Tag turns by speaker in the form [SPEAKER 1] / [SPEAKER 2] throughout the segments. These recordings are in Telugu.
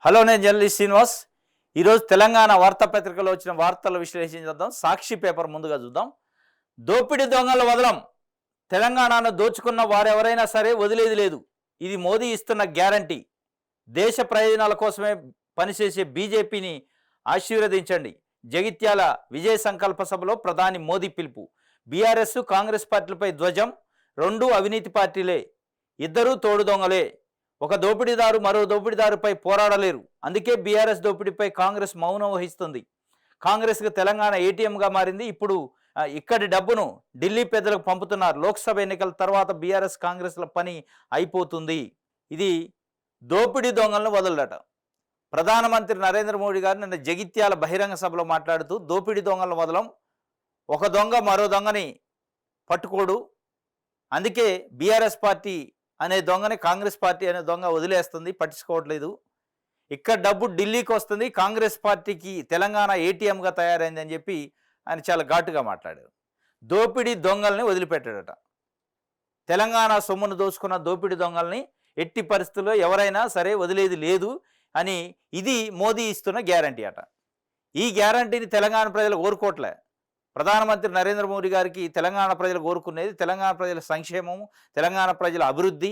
[SPEAKER 1] హలో, నేను జర్నలిస్ట్ శ్రీనివాస్. ఈరోజు తెలంగాణ వార్తాపత్రికలో వచ్చిన వార్తల విశ్లేషణ చేద్దాం. సాక్షి పేపర్ ముందుగా చూద్దాం. దోపిడీ దొంగల వదలం, తెలంగాణను దోచుకున్న వారెవరైనా సరే వదిలేది లేదు. ఇది మోదీ ఇస్తున్న గ్యారంటీ. దేశ ప్రయోజనాల కోసమే పనిచేసే బీజేపీని ఆశీర్వదించండి. జగిత్యాల విజయ సంకల్ప సభలో ప్రధాని మోదీ పిలుపు. బీఆర్ఎస్ కాంగ్రెస్ పార్టీలపై ధ్వజం. రెండూ అవినీతి పార్టీలే, ఇద్దరూ తోడు దొంగలే. ఒక దోపిడీదారు మరో దోపిడీదారుపై పోరాడలేరు. అందుకే బీఆర్ఎస్ దోపిడీపై కాంగ్రెస్ మౌనం వహిస్తుంది. కాంగ్రెస్కు తెలంగాణ ఏటీఎంగా మారింది. ఇప్పుడు ఇక్కడి డబ్బును ఢిల్లీ పెద్దలకు పంపుతున్నారు. లోక్సభ ఎన్నికల తర్వాత బీఆర్ఎస్ కాంగ్రెస్ల పని అయిపోతుంది. ఇది దోపిడీ దొంగలను వదలడట. ప్రధానమంత్రి నరేంద్ర మోడీ గారు నిన్న జగిత్యాల బహిరంగ సభలో మాట్లాడుతూ దోపిడీ దొంగలను వదలం, ఒక దొంగ మరో దొంగని పట్టుకోడు, అందుకే బీఆర్ఎస్ పార్టీ అనే దొంగని కాంగ్రెస్ పార్టీ అనే దొంగ వదిలేస్తుంది, పట్టించుకోవట్లేదు. ఇక్కడ డబ్బు ఢిల్లీకి వస్తుంది, కాంగ్రెస్ పార్టీకి తెలంగాణ ఏటీఎంగా తయారైంది అని చెప్పి ఆయన చాలా ఘాటుగా మాట్లాడారు. దోపిడీ దొంగల్ని వదిలిపెట్టాడట. తెలంగాణ సొమ్మును దోచుకున్న దోపిడీ దొంగల్ని ఎట్టి పరిస్థితుల్లో ఎవరైనా సరే వదిలేది లేదు అని ఇది మోదీ ఇస్తున్న గ్యారంటీ అట. ఈ గ్యారంటీని తెలంగాణ ప్రజలు కోరుకోవట్లే. ప్రధానమంత్రి నరేంద్ర మోడీ గారికి తెలంగాణ ప్రజలు కోరుకునేది తెలంగాణ ప్రజల సంక్షేమము, తెలంగాణ ప్రజల అభివృద్ధి,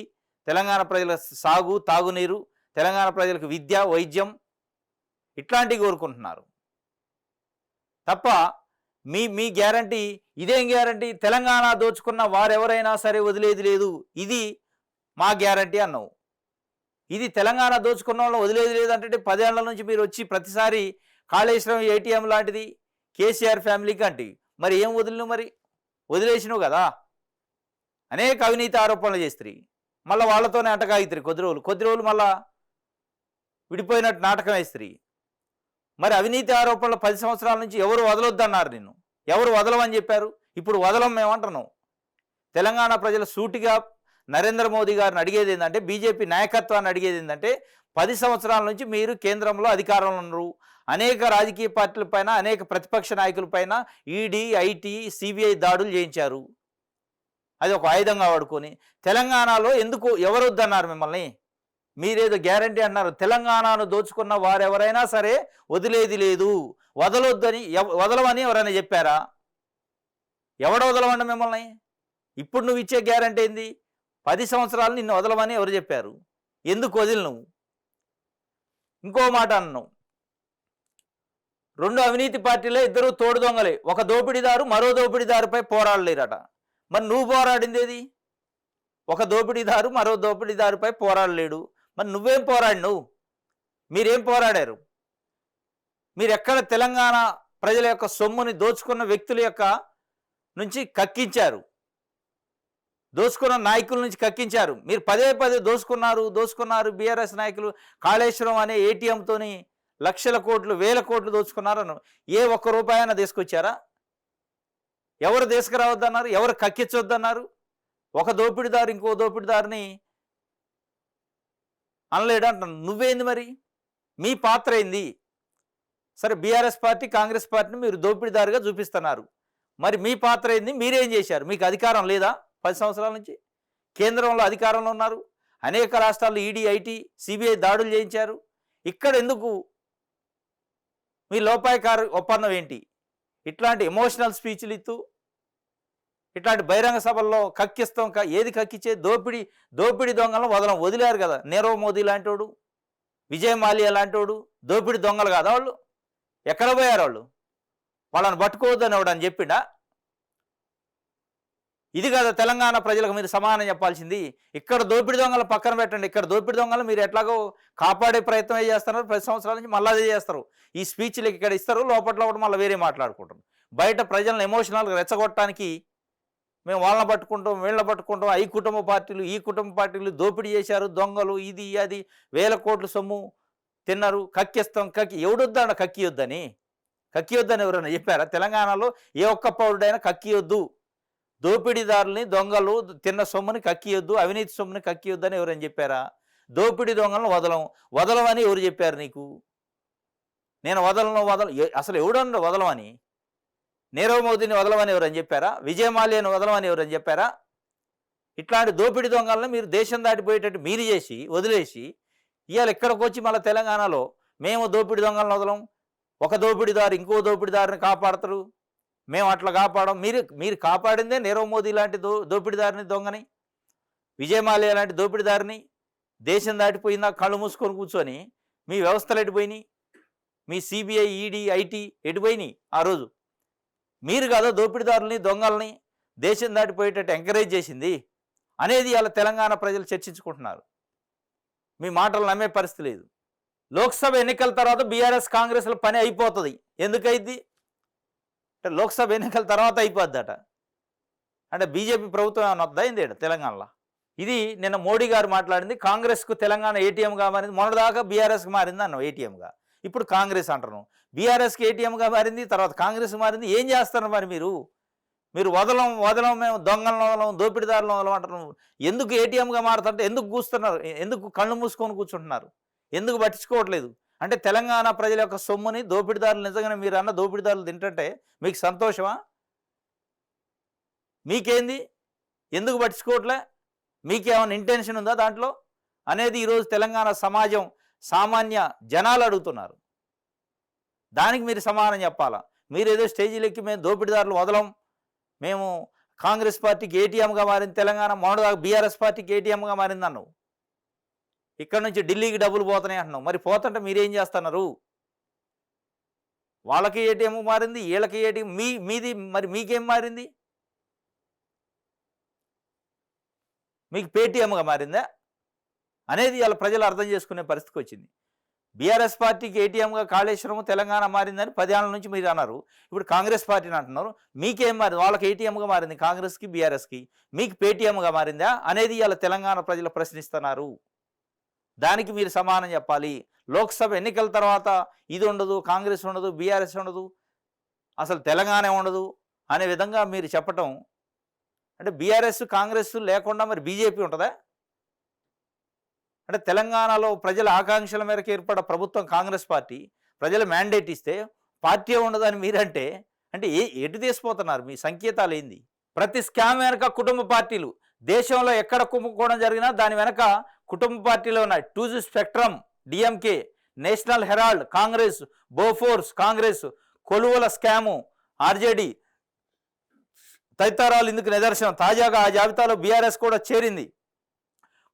[SPEAKER 1] తెలంగాణ ప్రజల సాగు తాగునీరు, తెలంగాణ ప్రజలకు విద్య వైద్యం ఇట్లాంటివి కోరుకుంటున్నారు తప్ప మీ మీ గ్యారంటీ ఇదేం గ్యారంటీ? తెలంగాణ దోచుకున్న వారెవరైనా సరే వదిలేది లేదు, ఇది మా గ్యారంటీ అన్నావు. ఇది తెలంగాణ దోచుకున్న వాళ్ళని వదిలేది లేదు అంటే 10 ఏళ్ల నుంచి మీరు వచ్చి ప్రతిసారి కాళేశ్వరం ఏటీఎం లాంటిది కేసీఆర్ ఫ్యామిలీకి అంటే మరి ఏం వదిలినవు? మరి వదిలేసినావు కదా. అనేక అవినీతి ఆరోపణలు చేస్తారు, మళ్ళీ వాళ్ళతోనే అంటకాగిస్తారు. కొద్ది రోజులు మళ్ళా విడిపోయినట్టు నాటకం వేస్తారు. మరి అవినీతి ఆరోపణలు 10 సంవత్సరాల నుంచి ఎవరు వదలొద్దన్నారు నిన్ను, ఎవరు వదలమని చెప్పారు? ఇప్పుడు వదలం మేమంటున్నావు. తెలంగాణ ప్రజలు సూటిగా నరేంద్ర మోదీ గారిని అడిగేది ఏంటంటే, బీజేపీ నాయకత్వాన్ని అడిగేది ఏంటంటే, 10 సంవత్సరాల నుంచి మీరు కేంద్రంలో అధికారంలో ఉన్నారు, అనేక రాజకీయ పార్టీలపైన అనేక ప్రతిపక్ష నాయకులపైన ఈడీ ఐటీ సిబిఐ దాడులు చేయించారు. అది ఒక ఆయుధంగా వాడుకొని తెలంగాణలో ఎందుకు ఎవరు వద్దన్నారు మిమ్మల్ని? మీరేదో గ్యారంటీ అన్నారు. తెలంగాణను దోచుకున్న వారెవరైనా సరే వదిలేది లేదు, వదలొద్దని వదలమని ఎవరైనా చెప్పారా? ఎవడ వదలమండి మిమ్మల్ని? ఇప్పుడు నువ్వు ఇచ్చే గ్యారంటీ ఏంది? 10 సంవత్సరాలు నిన్ను వదలమని ఎవరు చెప్పారు? ఎందుకు వదిలినవు? ఇంకో మాట అన్నావు, రెండు అవినీతి పార్టీలే, ఇద్దరు తోడు దొంగలే. ఒక దోపిడీదారు మరో దోపిడీదారుపై పోరాడలేరట. మరి నువ్వు పోరాడింది ఏది? ఒక దోపిడీదారు మరో దోపిడీదారుపై పోరాడలేడు, మరి నువ్వేం పోరాడినవు? మీరేం పోరాడారు? మీరు ఎక్కడ తెలంగాణ ప్రజల యొక్క సొమ్ముని దోచుకున్న వ్యక్తుల యొక్క నుంచి కక్కించారు, దోచుకున్న నాయకుల నుంచి కక్కించారు. మీరు పదే దోచుకున్నారు. బీఆర్ఎస్ నాయకులు కాళేశ్వరం అనే ఏటీఎంతోని లక్షల కోట్లు వేల కోట్లు దోచుకున్నారను. ఏ ఒక్క రూపాయన తీసుకొచ్చారా? ఎవరు తీసుకురావద్దన్నారు? ఎవరు కక్కించొద్దన్నారు? ఒక దోపిడీదారు ఇంకో దోపిడీదారుని అనలేడు అంటున్నాను. నువ్వేంది మరి? మీ పాత్ర ఏంది? సరే, బీఆర్ఎస్ పార్టీ కాంగ్రెస్ పార్టీని మీరు దోపిడీదారుగా చూపిస్తున్నారు, మరి మీ పాత్ర ఏంది? మీరేం చేశారు? మీకు అధికారం లేదా? 10 సంవత్సరాల నుంచి కేంద్రంలో అధికారంలో ఉన్నారు, అనేక రాష్ట్రాల్లో ఈడీ ఐటీ సిబిఐ దాడులు చేయించారు. ఇక్కడ ఎందుకు మీ లోపాయకార ఒప్పందం ఏంటి? ఇట్లాంటి ఎమోషనల్ స్పీచ్లు ఇస్తూ ఇట్లాంటి బహిరంగ సభల్లో కక్కిస్తాం. ఏది కక్కిచ్చే? దోపిడీ దొంగలను వదిలేరు కదా. నీరవ్ మోదీ లాంటివాడు, విజయ్ మాల్యా లాంటివాడు దోపిడీ దొంగలు కదా వాళ్ళు. ఎక్కడ పోయారు వాళ్ళు? వాళ్ళని పట్టుకోవద్దని ఎవడని చెప్పిండా? ఇది కదా తెలంగాణ ప్రజలకు మీరు సమాధానం చెప్పాల్సింది. ఇక్కడ దోపిడీ దొంగలు పక్కన పెట్టండి. ఇక్కడ దోపిడీ దొంగలు మీరు ఎట్లాగో కాపాడే ప్రయత్నం చేస్తున్నారు. 10 సంవత్సరాల నుంచి మళ్ళీ అదే చేస్తారు. ఈ స్పీచ్లు ఇక్కడ ఇస్తారు, లోపల మళ్ళీ వేరే మాట్లాడుకుంటారు. బయట ప్రజలను ఎమోషనల్గా రెచ్చగొట్టడానికి మేము వాళ్ళని పట్టుకుంటాం, వీళ్ళని పట్టుకుంటాం, ఈ కుటుంబ పార్టీలు దోపిడీ చేశారు, దొంగలు, ఇది అది వేల కోట్ల సొమ్ము తిన్నారు, కక్కిస్తాం. ఎవడొద్దా కక్కియొద్దని ఎవరైనా చెప్పారా? తెలంగాణలో ఏ ఒక్క పౌరుడైనా కక్కియొద్దు, దోపిడీదారుల్ని దొంగలు తిన్న సొమ్ముని కక్కియొద్దు, అవినీతి సొమ్ముని కక్కియొద్దని ఎవరైనా చెప్పారా? దోపిడీ దొంగలను వదలమని ఎవరు చెప్పారు నీకు? నేను అసలు ఎవడన్నా వదలమని? నీరవ్ మోదీని వదలమని ఎవరని చెప్పారా? విజయ్ మాల్యాను వదలమని ఎవరని చెప్పారా? ఇట్లాంటి దోపిడీ దొంగలను మీరు దేశం దాటిపోయేటట్టు మీరు చేసి వదిలేసి ఇవాళ ఇక్కడికి వచ్చి మళ్ళీ తెలంగాణలో మేము దోపిడి దొంగలను వదలం, ఒక దోపిడీదారు ఇంకో దోపిడీదారుని కాపాడతారు, మేము అట్లా కాపాడం. మీరు మీరు కాపాడిందే నీరవ్ మోదీ లాంటి దోపిడీదారిని, దొంగని, విజయమాల్యా లాంటి దోపిడీదారిని. దేశం దాటిపోయిందా కళ్ళు మూసుకొని కూర్చొని మీ వ్యవస్థలు ఎటుపోయినాయి, మీ సిబిఐ, ఈడీ, ఐటీ ఎటుపోయినాయి ఆ రోజు? మీరు కదా దోపిడీదారుల్ని, దొంగల్ని దేశం దాటిపోయేటట్టు ఎంకరేజ్ చేసింది అనేది ఇలా తెలంగాణ ప్రజలు చర్చించుకుంటున్నారు. మీ మాటలు నమ్మే పరిస్థితి లేదు. లోక్సభ ఎన్నికల తర్వాత బీఆర్ఎస్ కాంగ్రెస్ల పని అయిపోతుంది. ఎందుకైద్ది అంటే లోక్సభ ఎన్నికల తర్వాత అయిపోద్దట. అంటే బీజేపీ ప్రభుత్వం ఏమైనా వద్దా ఏంది తెలంగాణలో? ఇది నిన్న మోడీ గారు మాట్లాడింది. కాంగ్రెస్కు తెలంగాణ ఏటీఎంగా మారింది. మొన్నదాకా బీఆర్ఎస్కి మారింది అన్నాం ఏటీఎంగా, ఇప్పుడు కాంగ్రెస్ అంటున్నాం. బీఆర్ఎస్కి ఏటీఎంగా మారింది, తర్వాత కాంగ్రెస్ మారింది. ఏం చేస్తారు మరి మీరు? మీరు వదలం వదలం, మేము దొంగలను వదలం, దోపిడీదారులను వదలం అంటున్నాం. ఎందుకు ఏటీఎంగా మారుతుంటే ఎందుకు కూస్తున్నారు? ఎందుకు కళ్ళు మూసుకొని కూర్చుంటున్నారు? ఎందుకు పట్టించుకోవట్లేదు? అంటే తెలంగాణ ప్రజల యొక్క సొమ్ముని దోపిడీదారులు, నిజంగానే మీరు అన్న దోపిడీదారులు తింటుంటే మీకు సంతోషమా? మీకేంది? ఎందుకు పట్టించుకోవట్లే? మీకేమైనా ఇంటెన్షన్ ఉందా దాంట్లో అనేది ఈరోజు తెలంగాణ సమాజం, సామాన్య జనాలు అడుగుతున్నారు. దానికి మీరు సమాధానం చెప్పాలా? మీరు ఏదో స్టేజీలెక్కి మేము దోపిడీదారులు వదలం, మేము కాంగ్రెస్ పార్టీకి ఏటీఎంగా మారింది తెలంగాణ, మొన్నదాకా బీఆర్ఎస్ పార్టీకి ఏటీఎంగా మారింది అన్నావు. ఇక్కడ నుంచి ఢిల్లీకి డబ్బులు పోతున్నాయి అంటున్నావు. మరి పోతుంటే మీరేం చేస్తున్నారు? వాళ్ళకి ఏటీఎం మారింది, వీళ్ళకి ఏటీఎం, మీది మరి మీకేం మారింది? మీకు పేటీఎంగా మారిందా అనేది ఇలా ప్రజలు అర్థం చేసుకునే పరిస్థితికి వచ్చింది. బీఆర్ఎస్ పార్టీకి ఏటీఎంగా కాళేశ్వరం తెలంగాణ మారిందని 10 ఏళ్ళ నుంచి మీరు అన్నారు. ఇప్పుడు కాంగ్రెస్ పార్టీని అంటున్నారు. మీకేం మారింది? వాళ్ళకి ఏటీఎంగా మారింది కాంగ్రెస్కి, బీఆర్ఎస్కి. మీకు పేటీఎంగా మారిందా అనేది ఇలా తెలంగాణ ప్రజలు ప్రశ్నిస్తున్నారు. దానికి మీరు సమాధానం చెప్పాలి. లోక్సభ ఎన్నికల తర్వాత ఇది ఉండదు, కాంగ్రెస్ ఉండదు, బీఆర్ఎస్ ఉండదు, అసలు తెలంగాణ ఉండదు అనే విధంగా మీరు చెప్పటం అంటే బీఆర్ఎస్, కాంగ్రెస్ లేకుండా మరి బీజేపీ ఉంటుందా? అంటే తెలంగాణలో ప్రజల ఆకాంక్షల మేరకు ఏర్పడ్డ ప్రభుత్వం కాంగ్రెస్ పార్టీ, ప్రజలు మ్యాండేట్ ఇస్తే పార్టీ ఉండదని మీరంటే అంటే ఎటు తీసిపోతున్నారు? మీ సంకేతాలు ఏంది? ప్రతి స్కామ్ వెనక కుటుంబ పార్టీలు. దేశంలో ఎక్కడ కుంభకోణం జరిగినా దాని వెనక కుటుంబ పార్టీలు ఉన్నాయి. 2G spectrum DMK, National Herald Congress, Bofors Congress, కొలువుల స్కాము ఆర్జేడీ తదితరాలు ఇందుకు నిదర్శనం. తాజాగా ఆ జాబితాలో బీఆర్ఎస్ కూడా చేరింది.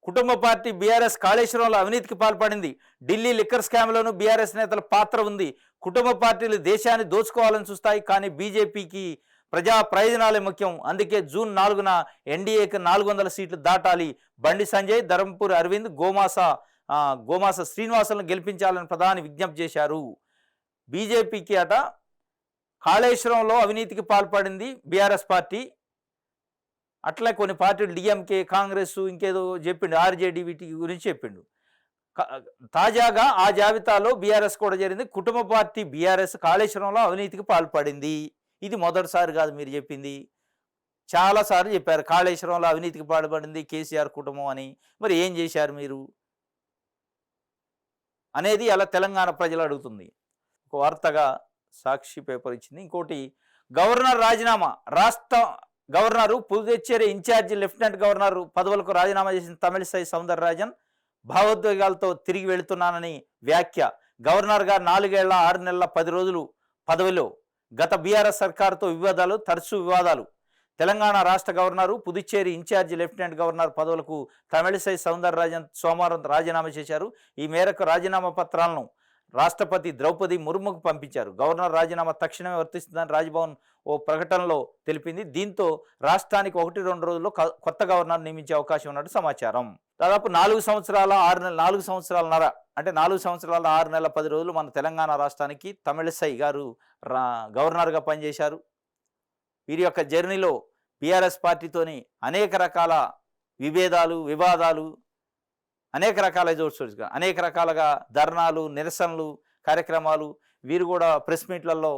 [SPEAKER 1] కుటుంబ పార్టీ బీఆర్ఎస్ కాళేశ్వరంలో అవినీతికి పాల్పడింది. ఢిల్లీ లిక్కర్ స్కామ్లోనూ బీఆర్ఎస్ నేతల పాత్ర ఉంది. కుటుంబ పార్టీలు దేశాన్ని దోచుకోవాలని చూస్తాయి, కానీ బీజేపీకి ప్రజా ప్రయోజనాలే ముఖ్యం. అందుకే జూన్ 4న ఎన్డీఏకి 400 సీట్లు దాటాలి. బండి సంజయ్, ధర్మపురి అరవింద్, గోమాస శ్రీనివాసులను గెలిపించాలని ప్రధాని విజ్ఞప్తి చేశారు. బీజేపీకి అట కాళేశ్వరంలో అవినీతికి పాల్పడింది బీఆర్ఎస్ పార్టీ. అట్లా కొన్ని పార్టీలు డిఎంకే, కాంగ్రెస్ ఇంకేదో చెప్పిండు, ఆర్జేడీ వీటి గురించి చెప్పిండు. తాజాగా ఆ జాబితాలో బీఆర్ఎస్ కూడా జరిగింది. కుటుంబ పార్టీ బీఆర్ఎస్ కాళేశ్వరంలో అవినీతికి పాల్పడింది. ఇది మొదటిసారి కాదు మీరు చెప్పింది, చాలాసార్లు చెప్పారు కాళేశ్వరంలో అవినీతికి పాల్పడింది కేసీఆర్ కుటుంబం అని. మరి ఏం చేశారు మీరు అనేది అలా తెలంగాణ ప్రజలు అడుగుతుంది. ఒక వార్తగా సాక్షి పేపర్ ఇచ్చింది. ఇంకోటి గవర్నర్ రాజీనామా. రాష్ట్ర governor Puducherry incharge lieutenant governor పదవులకు రాజీనామా చేసిన తమిళిసై సౌందరరాజన్ భావోద్వేగాలతో తిరిగి వెళుతున్నానని వ్యాఖ్య. గవర్నర్గా 4 ఏళ్ల 6 నెలల 10 రోజులు పదవిలో. గత బీఆర్ఎస్ సర్కారుతో వివాదాలు, తరచూ వివాదాలు. తెలంగాణ రాష్ట్ర governor, Puducherry incharge lieutenant governor పదవులకు తమిళిసై సౌందరరాజన్ సోమవారం రాజీనామా చేశారు. ఈ మేరకు రాజీనామా పత్రాలను రాష్ట్రపతి ద్రౌపది ముర్ముకు పంపించారు. గవర్నర్ రాజీనామా తక్షణమే వర్తిస్తుందని రాజ్భవన్ ఓ ప్రకటనలో తెలిపింది. దీంతో రాష్ట్రానికి 1-2 రోజుల్లో కొత్త గవర్నర్ నియమించే అవకాశం ఉన్నట్టు సమాచారం. దాదాపు 4 సంవత్సరాల 4 సంవత్సరాల 6 నెలల 10 రోజులు మన తెలంగాణ రాష్ట్రానికి తమిళిసై గారు గవర్నర్గా పనిచేశారు. వీరి యొక్క జర్నీలో బీఆర్ఎస్ పార్టీతోని అనేక రకాల విభేదాలు, వివాదాలు, అనేక రకాల అనేక రకాలుగా ధర్నాలు, నిరసనలు, కార్యక్రమాలు. వీరు కూడా ప్రెస్ మీట్లలో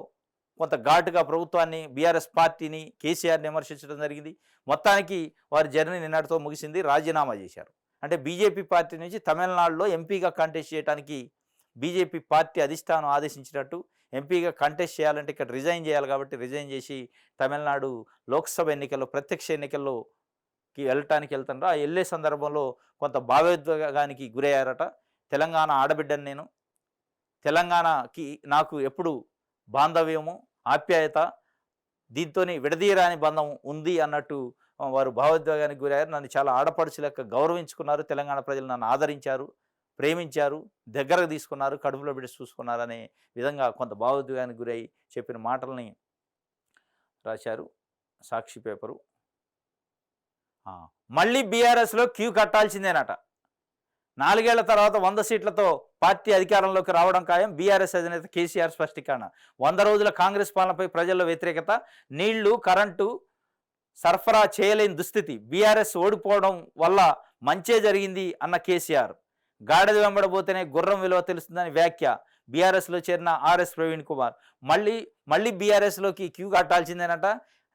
[SPEAKER 1] కొంత ఘాటుగా ప్రభుత్వాన్ని, బీఆర్ఎస్ పార్టీని, కేసీఆర్ని విమర్శించడం జరిగింది. మొత్తానికి వారి జర్నీ నిన్నటితో ముగిసింది. రాజీనామా చేశారు. అంటే బీజేపీ పార్టీ నుంచి తమిళనాడులో ఎంపీగా కంటెస్ట్ చేయడానికి బీజేపీ పార్టీ అధిష్టానం ఆదేశించినట్టు. ఎంపీగా కంటెస్ట్ చేయాలంటే ఇక్కడ రిజైన్ చేయాలి కాబట్టి రిజైన్ చేసి తమిళనాడు లోక్సభ ఎన్నికల్లో, ప్రత్యక్ష ఎన్నికల్లోకి వెళ్ళటానికి వెళ్తుండ్రు. ఆ వెళ్ళే సందర్భంలో కొంత భావోద్వేగానికి గురయ్యారట. తెలంగాణ ఆడబిడ్డను నేను. తెలంగాణకి నాకు ఎప్పుడు బాంధవ్యము, ఆప్యాయత, దీంతోని విడదీయరాని బంధం ఉంది అన్నట్టు వారు భావోద్వేగానికి గురయ్యారు. నన్ను చాలా ఆడపడుచు లెక్క గౌరవించుకున్నారు. తెలంగాణ ప్రజలు నన్ను ఆదరించారు, ప్రేమించారు, దగ్గరకు తీసుకున్నారు, కడుపులో బిడ్డ చూసుకున్నారు అనే విధంగా కొంత భావోద్వేగానికి గురై చెప్పిన మాటల్ని రాశారు సాక్షి పేపరు. మళ్ళీ బీఆర్ఎస్లో క్యూ కట్టాల్సిందేనట. 4 ఏళ్ల తర్వాత 100 సీట్లతో పార్టీ అధికారంలోకి రావడం ఖాయం. బీఆర్ఎస్ అధినేత కేసీఆర్ స్పష్టీకరణ. 100 రోజుల కాంగ్రెస్ పాలనపై ప్రజల్లో వ్యతిరేకత. నీళ్లు, కరెంటు సరఫరా చేయలేని దుస్థితి. బీఆర్ఎస్ ఓడిపోవడం వల్ల మంచే జరిగింది అన్న కేసీఆర్. గాడిద వెంబడబోతేనే గుర్రం విలువ తెలుస్తుందని వ్యాఖ్య. బీఆర్ఎస్లో చేరిన ఆర్ఎస్ ప్రవీణ్ కుమార్. మళ్ళీ బీఆర్ఎస్లోకి క్యూ కట్టాల్సిందేనట.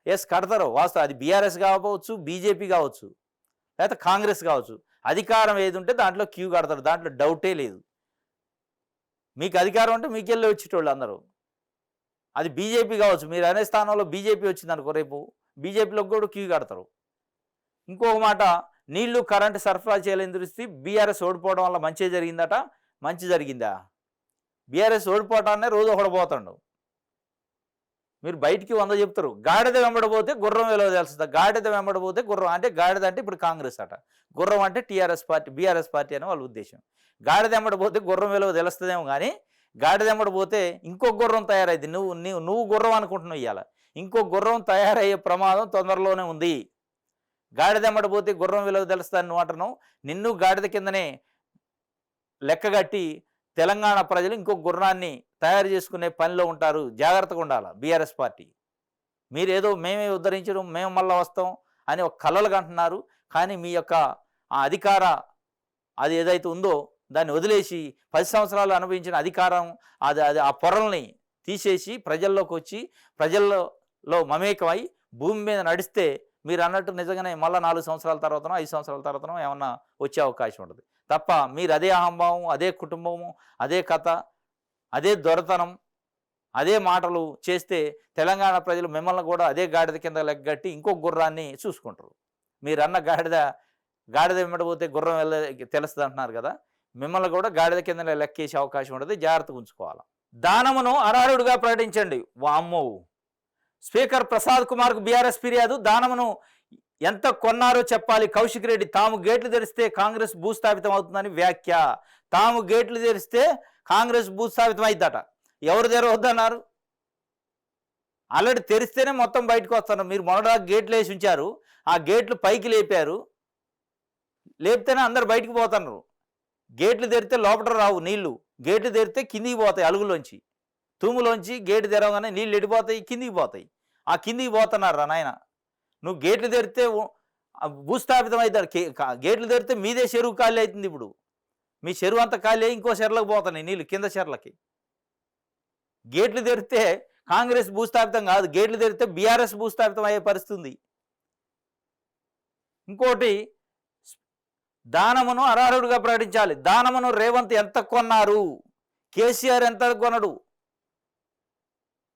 [SPEAKER 1] ఎస్, కడతారు వాస్తవం. అది బీఆర్ఎస్ కావచ్చు, బీజేపీ కావచ్చు, లేకపోతే కాంగ్రెస్ కావచ్చు. అధికారం ఏది ఉంటే దాంట్లో క్యూ కడతారు, దాంట్లో డౌటే లేదు. మీకు అధికారం అంటే మీకెళ్ళి వచ్చేటోళ్ళు అందరూ. అది బీజేపీ కావచ్చు, మీరు అనే స్థానంలో బీజేపీ వచ్చింది అనుకో, రేపు బీజేపీలోకి కూడా క్యూ కడతారు. ఇంకొక మాట, నీళ్లు, కరెంటు సరఫరా చేయలేని దృష్టి. బీఆర్ఎస్ ఓడిపోవడం వల్ల మంచి జరిగిందట. మంచి జరిగిందా? బీఆర్ఎస్ ఓడిపోవటాన్నే రోజు ఒకడు పోతాడు. మీరు బయటికి 100 చెప్తారు. గాడిద వెంబడబోతే గుర్రం విలువ తెలుస్తుంది. గాడిద వెంబడబోతే గుర్రం అంటే గాడిద అంటే ఇప్పుడు కాంగ్రెస్ అట, గుర్రం అంటే టీఆర్ఎస్ పార్టీ, బీఆర్ఎస్ పార్టీ అని వాళ్ళ ఉద్దేశం. గాడిద వెంబడబోతే గుర్రం విలువ తెలుస్తుందేమో కానీ గాడిద వెంబడబోతే ఇంకో గుర్రం తయారైంది. నువ్వు గుర్రం అనుకుంటున్నావు. ఇవాళ ఇంకో గుర్రం తయారయ్యే ప్రమాదం తొందరలోనే ఉంది. గాడిద వెంబడబోతే గుర్రం విలువ తెలుస్తుందని నువ్వు అంటున్నావు. నిన్ను గాడిద కిందనే లెక్కగట్టి తెలంగాణ ప్రజలు ఇంకో గుర్రాన్ని తయారు చేసుకునే పనిలో ఉంటారు. జాగ్రత్తగా ఉండాలి బీఆర్ఎస్ పార్టీ. మీరేదో మేమే ఉద్ధరించడం, మేము మళ్ళీ వస్తాం అని ఒక కలలు కంటున్నారు. కానీ మీ యొక్క ఆ అధికార అది ఏదైతే ఉందో దాన్ని వదిలేసి 10 సంవత్సరాలు అనుభవించిన అధికారం అది ఆ పొరల్ని తీసేసి ప్రజల్లోకి వచ్చి ప్రజల్లో మమేకమై భూమి మీద నడిస్తే మీరు అన్నట్టు నిజంగానే మళ్ళీ 4 సంవత్సరాల తర్వాతనో 5 సంవత్సరాల తర్వాతనో ఏమన్నా వచ్చే అవకాశం ఉంటుంది తప్ప మీరు అదే అహంభావం, అదే కుటుంబము, అదే కథ, అదే దొరతనం, అదే మాటలు చేస్తే తెలంగాణ ప్రజలు మిమ్మల్ని కూడా అదే గాడిద కింద లెగ్గట్టి ఇంకో గుర్రాన్ని చూసుకుంటారు. మీరు అన్న గాడిద వెంబడిపోతే గుర్రం తెలుస్తుంది అంటున్నారు కదా, మిమ్మల్ని కూడా గాడిద కింద లెక్కేసే అవకాశం ఉంటుంది. జాగ్రత్తగా ఉంచుకోవాలి. దానమును అనర్హుడిగా ప్రకటించండి. వామ్మో! స్పీకర్ ప్రసాద్ కుమార్కు బీఆర్ఎస్ ఫిర్యాదు. దానమును ఎంత కొన్నారో చెప్పాలి. కౌశిక్ రెడ్డి తాము గేట్లు తెరిస్తే కాంగ్రెస్ భూస్థాపితం అవుతుందని వ్యాఖ్య. తాము గేట్లు తెరిస్తే కాంగ్రెస్ భూస్థాపితం అయిద్దట. ఎవరు తెరవద్దన్నారు? ఆల్రెడీ తెరిస్తేనే మొత్తం బయటకు వస్తారు. మీరు మొదట గేట్లు వేసి ఉంచారు, ఆ గేట్లు పైకి లేపారు, లేపితేనే అందరు బయటికి పోతున్నారు. గేట్లు తెరిస్తే లోపల రావు నీళ్లు, గేట్లు తెరిస్తే కిందికి పోతాయి. అలుగులోంచి తూములోంచి గేటు తెరవగానే నీళ్ళు ఎడిపోతాయి, కిందికి పోతాయి. ఆ కిందికి పోతున్నారు రా నాయన. నువ్వు గేట్లు తెరిస్తే భూస్థాపితం అవుతాడు. గేట్లు తెరిస్తే మీదే చెరువు ఖాళీ అవుతుంది. ఇప్పుడు మీ చెరువు అంతా ఖాళీ అయ్యి ఇంకో చెర్లకు పోతున్నాయి నీళ్ళు, కింద చెర్లకి. గేట్లు తెరిస్తే కాంగ్రెస్ భూస్థాపితం కాదు, గేట్లు తెరిస్తే బీఆర్ఎస్ భూస్థాపితం అయ్యే పరిస్థితి. ఇంకోటి, దానమును అనర్హుడిగా ప్రకటించాలి. దానమును రేవంత్ ఎంత కొన్నారు? కేసీఆర్ ఎంత కొనడు?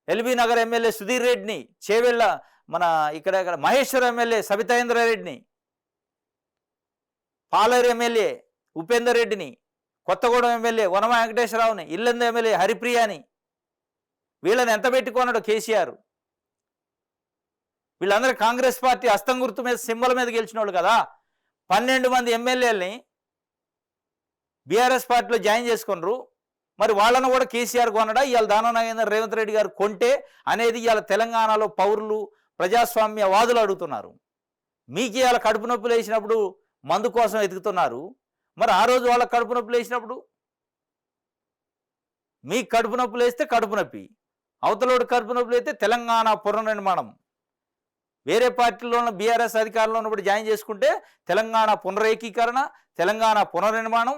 [SPEAKER 1] ఎల్బీ నగర్ ఎమ్మెల్యే సుధీర్ రెడ్డిని, చేవెళ్ళ మన ఇక్కడ మహేశ్వర ఎమ్మెల్యే సబితాయింద్రారెడ్డిని, పాలేరు ఎమ్మెల్యే ఉపేందర్ రెడ్డిని, కొత్తగూడెం ఎమ్మెల్యే వనమ వెంకటేశ్వరరావుని, ఇల్లందు ఎమ్మెల్యే హరిప్రియాని, వీళ్ళని ఎంత పెట్టుకున్నాడు కేసీఆర్? వీళ్ళందరూ కాంగ్రెస్ పార్టీ హస్తం గుర్తు మీద, సింబల్ మీద గెలిచిన వాళ్ళు కదా. 12 మంది ఎమ్మెల్యేలని బీఆర్ఎస్ పార్టీలో జాయిన్ చేసుకున్నారు. మరి వాళ్ళను కూడా కేసీఆర్ కొనడా? ఇవాళ దానం నాగేంద్ర రేవంత్ రెడ్డి గారు కొంటే అనేది ఇవాళ తెలంగాణలో పౌరులు, ప్రజాస్వామ్య వాదులు అడుగుతున్నారు. మీకు ఇవాళ కడుపు నొప్పులు వేసినప్పుడు మందు కోసం ఎదుగుతున్నారు. మరి ఆ రోజు వాళ్ళకి కడుపు నొప్పులు వేసినప్పుడు, మీకు కడుపు నొప్పులు వేస్తే కడుపు నొప్పి, అవతలోడు కడుపు నొప్పులు అయితే తెలంగాణ పునర్నిర్మాణం. వేరే పార్టీలో ఉన్న బీఆర్ఎస్ అధికారంలో ఉన్నప్పుడు జాయిన్ చేసుకుంటే తెలంగాణ పునరేకీకరణ, తెలంగాణ పునర్నిర్మాణం,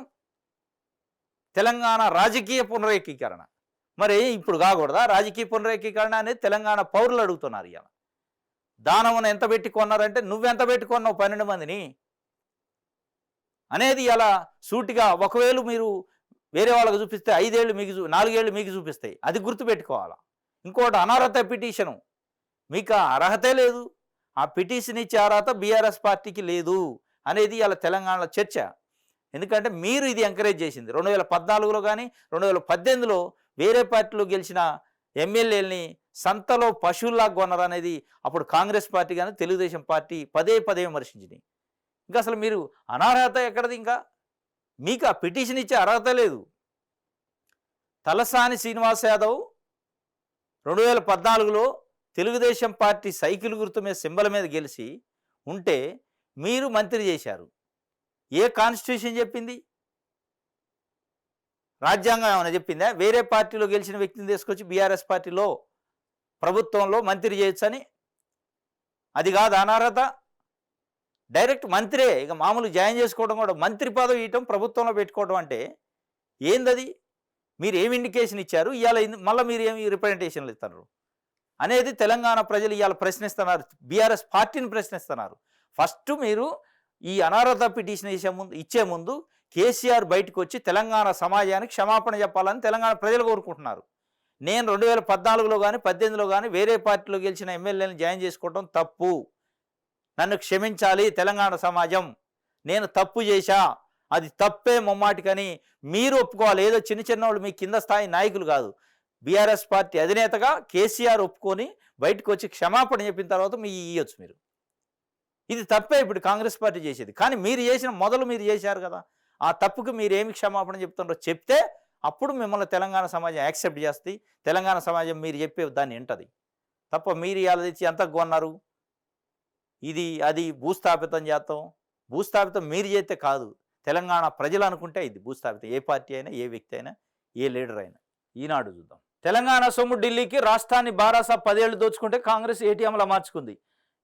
[SPEAKER 1] తెలంగాణ రాజకీయ పునరేకీకరణ. మరి ఇప్పుడు కాకూడదా రాజకీయ పునరేకీకరణ అనేది? తెలంగాణ పౌరులు అడుగుతున్నారు. ఇవాళ దానమును ఎంత పెట్టి కొన్నారంటే నువ్వెంత పెట్టుకున్నావు 12 మందిని అనేది ఇలా సూటిగా. ఒకవేళ మీరు వేరే వాళ్ళకు చూపిస్తే 5 ఏళ్ళు మీకు, 4 ఏళ్ళు మీకు చూపిస్తాయి. అది గుర్తుపెట్టుకోవాలా. ఇంకోటి, అనర్హత పిటిషను. మీకు అర్హతే లేదు. ఆ పిటిషన్ ఇచ్చే అర్హత బీఆర్ఎస్ పార్టీకి లేదు అనేది ఇలా తెలంగాణలో చర్చ. ఎందుకంటే మీరు ఇది ఎంకరేజ్ చేసింది 2014లో కానీ 2018లో వేరే పార్టీలో గెలిచిన ఎమ్మెల్యేలని సంతలో పశువుల్లాగా కొన్నారు అనేది అప్పుడు కాంగ్రెస్ పార్టీ కానీ తెలుగుదేశం పార్టీ పదే పదే విమర్శించింది. ఇంకా అసలు మీరు అనర్హత ఎక్కడది? ఇంకా మీకు ఆ పిటిషన్ ఇచ్చే అర్హత లేదు. తలసాని శ్రీనివాస్ యాదవ్ 2014లో తెలుగుదేశం పార్టీ సైకిల్ గుర్తు మీద సింబల్ మీద గెలిచి ఉంటే మీరు మంత్రి చేశారు. ఏ కాన్స్టిట్యూషన్ చెప్పింది? రాజ్యాంగం ఏమైనా చెప్పిందా? వేరే పార్టీలో గెలిచిన వ్యక్తిని తీసుకొచ్చి బీఆర్ఎస్ పార్టీలో ప్రభుత్వంలో మంత్రి చేయొచ్చని? అది కాదు అనర్హత. డైరెక్ట్ మంత్రే, ఇక మామూలు జాయిన్ చేసుకోవడం కూడా మంత్రి పదవి ఇవ్వటం ప్రభుత్వంలో పెట్టుకోవడం అంటే ఏందది? మీరు ఏమి ఇండికేషన్ ఇచ్చారు? ఇవాళ మళ్ళీ మీరు ఏమి రిప్రజెంటేషన్లు ఇస్తున్నారు అనేది తెలంగాణ ప్రజలు ఇవాళ ప్రశ్నిస్తున్నారు, బీఆర్ఎస్ పార్టీని ప్రశ్నిస్తున్నారు. ఫస్ట్ మీరు ఈ అనర్హత పిటిషన్ ఇచ్చే ముందు కేసీఆర్ బయటకు వచ్చి తెలంగాణ సమాజానికి క్షమాపణ చెప్పాలని తెలంగాణ ప్రజలు కోరుకుంటున్నారు. నేను 2014లో కానీ 2018లో కానీ వేరే పార్టీలో గెలిచిన ఎమ్మెల్యేలను జాయిన్ చేసుకోవడం తప్పు, నన్ను క్షమించాలి తెలంగాణ సమాజం, నేను తప్పు చేశా, అది తప్పే ముమ్మాటికని మీరు ఒప్పుకోవాలి. ఏదో చిన్న చిన్న వాళ్ళు మీ కింద స్థాయి నాయకులు కాదు, బీఆర్ఎస్ పార్టీ అధినేతగా కేసీఆర్ ఒప్పుకొని బయటకు వచ్చి క్షమాపణ చెప్పిన తర్వాత మీ ఇవ్వచ్చు మీరు. ఇది తప్పే ఇప్పుడు కాంగ్రెస్ పార్టీ చేసేది. కానీ మీరు చేసిన మొదలు మీరు చేశారు కదా, ఆ తప్పుకు మీరు ఏమి క్షమాపణ చెప్తున్నారో చెప్తే అప్పుడు మిమ్మల్ని తెలంగాణ సమాజం యాక్సెప్ట్ చేస్తుంది, తెలంగాణ సమాజం మీరు చెప్పే దాన్ని వింటది. తప్ప మీరు ఇవాళ తెచ్చి ఎంత కొన్నారు, ఇది అది భూస్థాపితం చేస్తాం, భూస్థాపితం మీరు చేస్తే కాదు, తెలంగాణ ప్రజలు అనుకుంటే ఇది భూస్థాపితం. ఏ పార్టీ అయినా, ఏ వ్యక్తి అయినా, ఏ లీడర్ అయినా. ఈనాడు చూద్దాం. తెలంగాణ సొమ్ము ఢిల్లీకి, రాష్ట్రాన్ని బారాసా 10 ఏళ్ళు దోచుకుంటే కాంగ్రెస్ ఏటీఎంలా మార్చుకుంది.